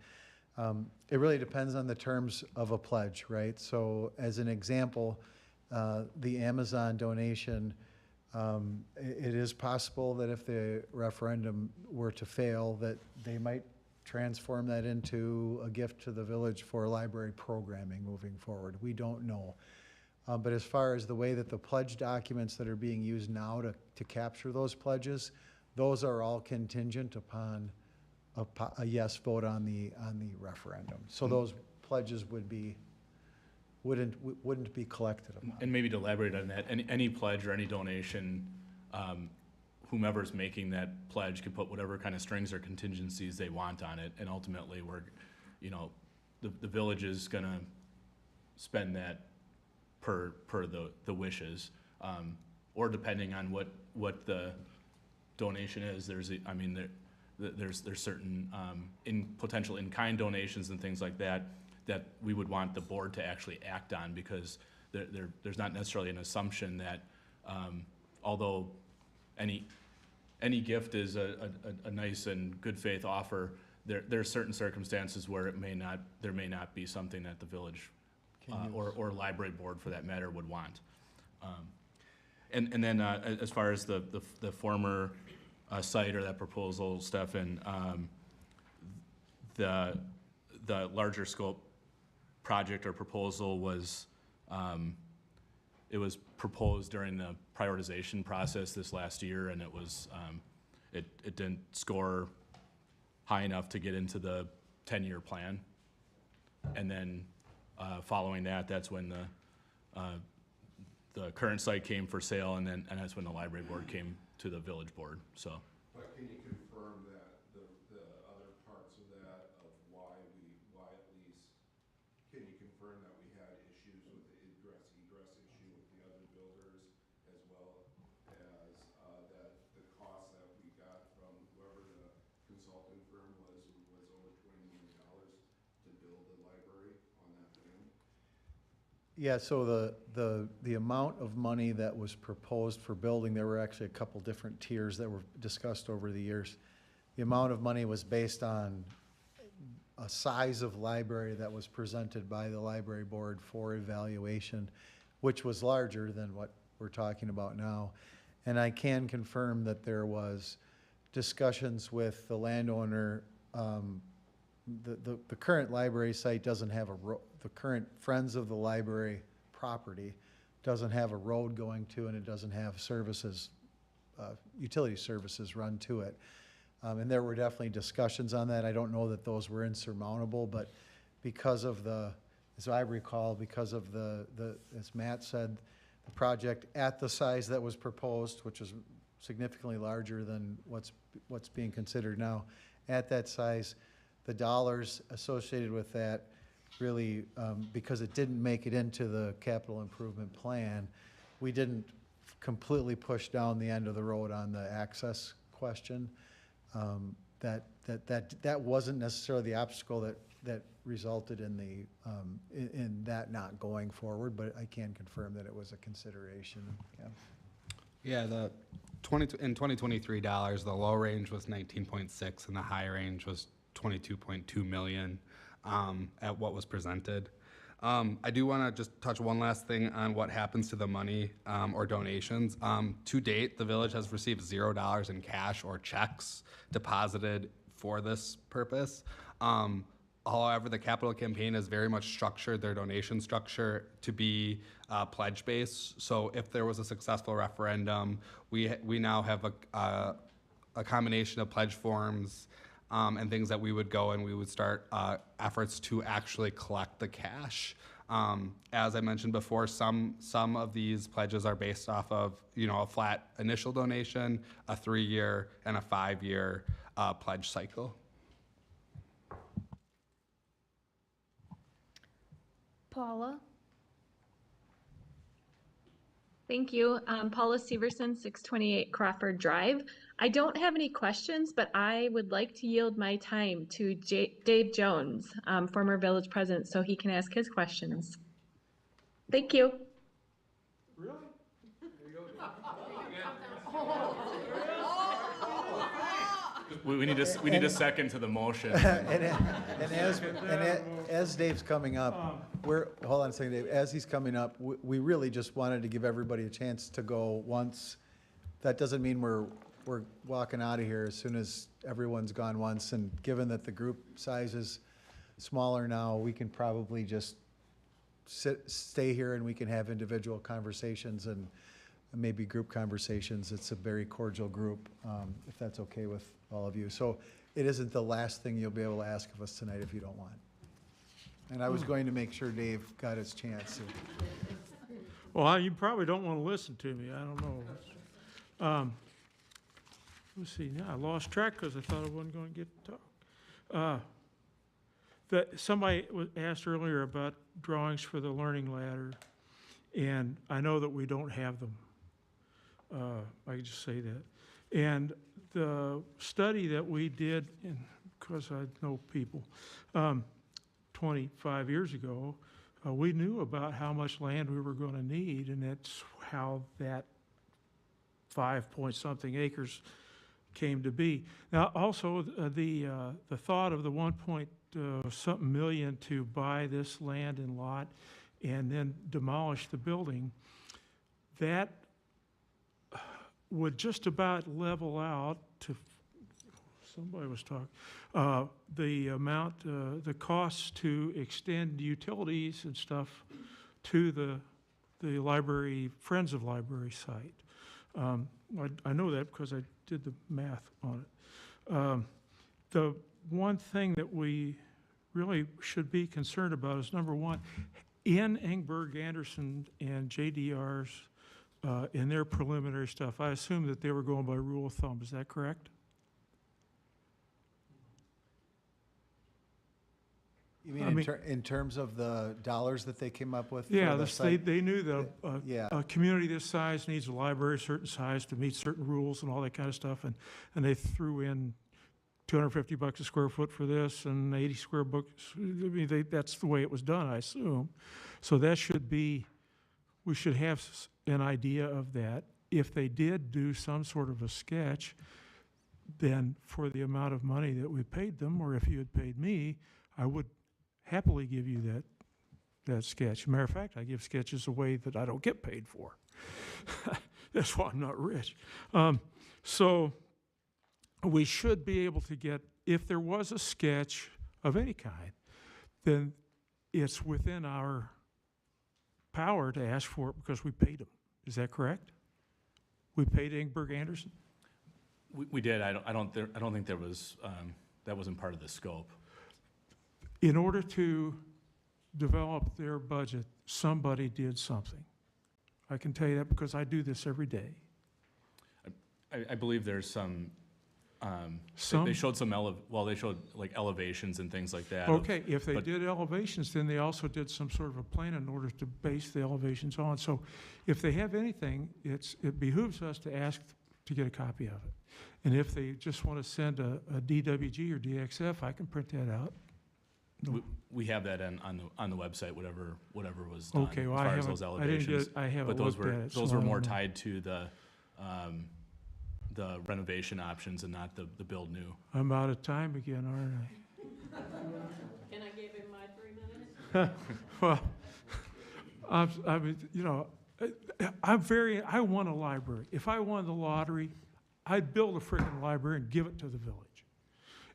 It really depends on the terms of a pledge, right? So as an example, the Amazon donation, it is possible that if the referendum were to fail, that they might transform that into a gift to the village for library programming moving forward. We don't know. But as far as the way that the pledge documents that are being used now to capture those pledges, those are all contingent upon a yes vote on the referendum. So those pledges wouldn't be collected upon. And maybe to elaborate on that, any pledge or any donation, whomever's making that pledge can put whatever kind of strings or contingencies they want on it, and ultimately the village is gonna spend that per the wishes, or depending on what the donation is. There's certain potential in-kind donations and things like that we would want the board to actually act on, because there's not necessarily an assumption that although any gift is a nice and good faith offer, there are certain circumstances where there may not be something that the village or library board, for that matter, would want. And then as far as the former site or that proposal, Stefan, the larger scope project or proposal was it was proposed during the prioritization process this last year, and it was it didn't score high enough to get into the 10-year plan. And then following that, that's when the current site came for sale, and that's when the library board came to the village board. So. But can you confirm that the other parts of that, of why at least, can you confirm that we had issues with the egress issue with the other builders, as well as that the cost that we got from whoever the consulting firm was over $20 million to build the library on that land? Yeah, so the amount of money that was proposed for building, there were actually a couple different tiers that were discussed over the years. The amount of money was based on a size of library that was presented by the library board for evaluation, which was larger than what we're talking about now. And I can confirm that there was discussions with the landowner. The current library site doesn't have the current Friends of the Library property doesn't have a road going to, and it doesn't have services, utility services run to it. And there were definitely discussions on that. I don't know that those were insurmountable, but because of as I recall, because of as Matt said, the project at the size that was proposed, which is significantly larger than what's being considered now, at that size, the dollars associated with that really, because it didn't make it into the capital improvement plan, we didn't completely push down the end of the road on the access question. That wasn't necessarily the obstacle that resulted in in that not going forward, but I can confirm that it was a consideration. Yeah, in 2023 dollars, the low range was 19.6 and the high range was 22.2 million at what was presented. I do want to just touch one last thing on what happens to the money or donations. To date, the village has received $0 in cash or checks deposited for this purpose. However, the capital campaign has very much structured their donation structure to be pledge-based. So if there was a successful referendum, we now have a combination of pledge forms and things that we would go and we would start efforts to actually collect the cash. As I mentioned before, some of these pledges are based off of a flat initial donation, a 3-year and a 5-year pledge cycle. Paula? Thank you. Paula Severson, 628 Crawford Drive. I don't have any questions, but I would like to yield my time to Dave Jones, former village president, so he can ask his questions. Thank you. We need a second to the motion. As Dave's coming up, hold on a second, Dave. As he's coming up, we really just wanted to give everybody a chance to go once. That doesn't mean we're walking out of here as soon as everyone's gone once. And given that the group size is smaller now, we can probably just stay here and we can have individual conversations and maybe group conversations. It's a very cordial group, if that's okay with all of you. So it isn't the last thing you'll be able to ask of us tonight if you don't want. And I was going to make sure Dave got his chance. Well, you probably don't want to listen to me. I don't know. Let's see. Now I lost track because I thought I wasn't going to get to talk. Somebody asked earlier about drawings for the learning ladder, and I know that we don't have them. I can just say that. And the study that we did, because I know people, 25 years ago, we knew about how much land we were going to need, and that's how that 5-point-something acres came to be. Now, also, the thought of the 1-point-something million to buy this land and lot and then demolish the building, that would just about level out to, somebody was talking, the amount, the costs to extend utilities and stuff to the library, Friends of Library site. I know that because I did the math on it. The one thing that we really should be concerned about is, number one, in Engberg, Anderson, and JDR's, in their preliminary stuff, I assume that they were going by rule of thumb. Is that correct? You mean in terms of the dollars that they came up with? Yeah, for the site? they knew that Yeah. a community this size needs a library a certain size to meet certain rules and all that kind of stuff, and they threw in $250 a square foot for this and 80 square books. I mean, that's the way it was done, I assume. So that should be, we should have an idea of that. If they did do some sort of a sketch, then for the amount of money that we paid them, or if you had paid me, I would happily give you that sketch. Matter of fact, I give sketches away that I don't get paid for. That's why I'm not rich. So we should be able to get, if there was a sketch of any kind, then it's within our power to ask for it because we paid them. Is that correct? We paid Engberg Anderson? We did. I don't think there was, that wasn't part of the scope. In order to develop their budget, somebody did something. I can tell you that because I do this every day. I believe there's some, Some? they showed they showed like elevations and things like that. Okay, if they did elevations, then they also did some sort of a plan in order to base the elevations on. So if they have anything, it behooves us to ask to get a copy of it. And if they just want to send a DWG or DXF, I can print that out. We have that on the website, whatever was done. Okay, well, as I far as haven't, those elevations. I haven't But those looked at it. those so were I more don't know. tied to the renovation options and not the build new. I'm out of time again, aren't Can I give him my 3 minutes? I? Well, I mean, you know, I won a library. If I won the lottery, I'd build a freaking library and give it to the village.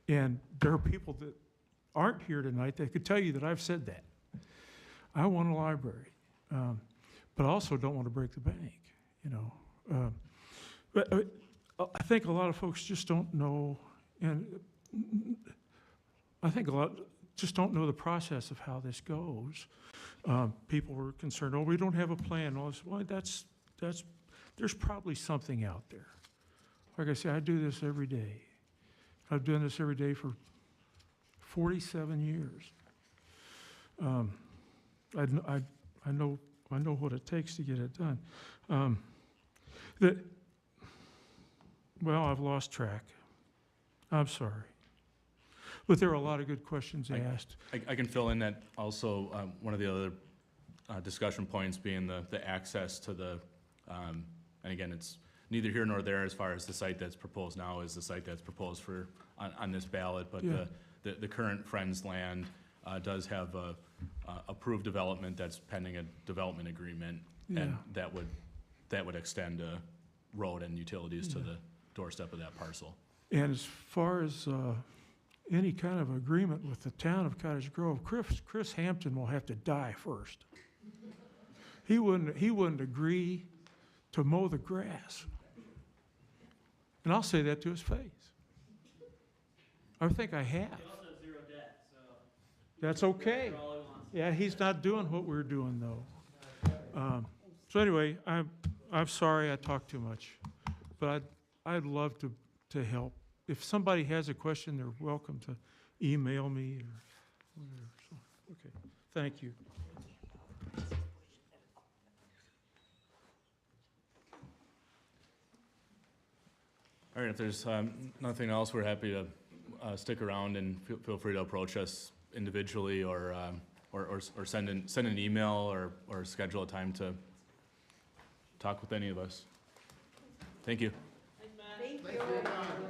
And there are people that aren't here tonight that could tell you that I've said that. I want a library, but I also don't want to break the bank, you know. But I think a lot of folks just don't know, and I think a lot just don't know the process of how this goes. People were concerned, oh, we don't have a plan. All this. Well, there's probably something out there. Like I say, I do this every day. I've done this every day for 47 years. I know what it takes to get it done. Well, I've lost track. I'm sorry. But there are a lot of good questions asked. I can fill in that also, one of the other discussion points being the access to the, and again, it's neither here nor there as far as the site that's proposed now is the site that's proposed for, on this ballot, but Yeah. the current Friends land does have a approved development that's pending a development agreement, and Yeah. that would extend a road and utilities to Yeah. the doorstep of that parcel. And as far as any kind of agreement with the town of Cottage Grove, Chris Hampton will have to die first. He wouldn't agree to mow the grass. And I'll say that to his face. I think I have. That's okay. Yeah, he's not doing what we're doing, though. So anyway, I'm sorry I talked too much, but I'd love to help. If somebody has a question, they're welcome to email me or whatever. So, okay, thank you. All right, if there's nothing else, we're happy to stick around, and feel free to approach us individually or send an email or schedule a time to talk with any of us. Thank you. Thank you.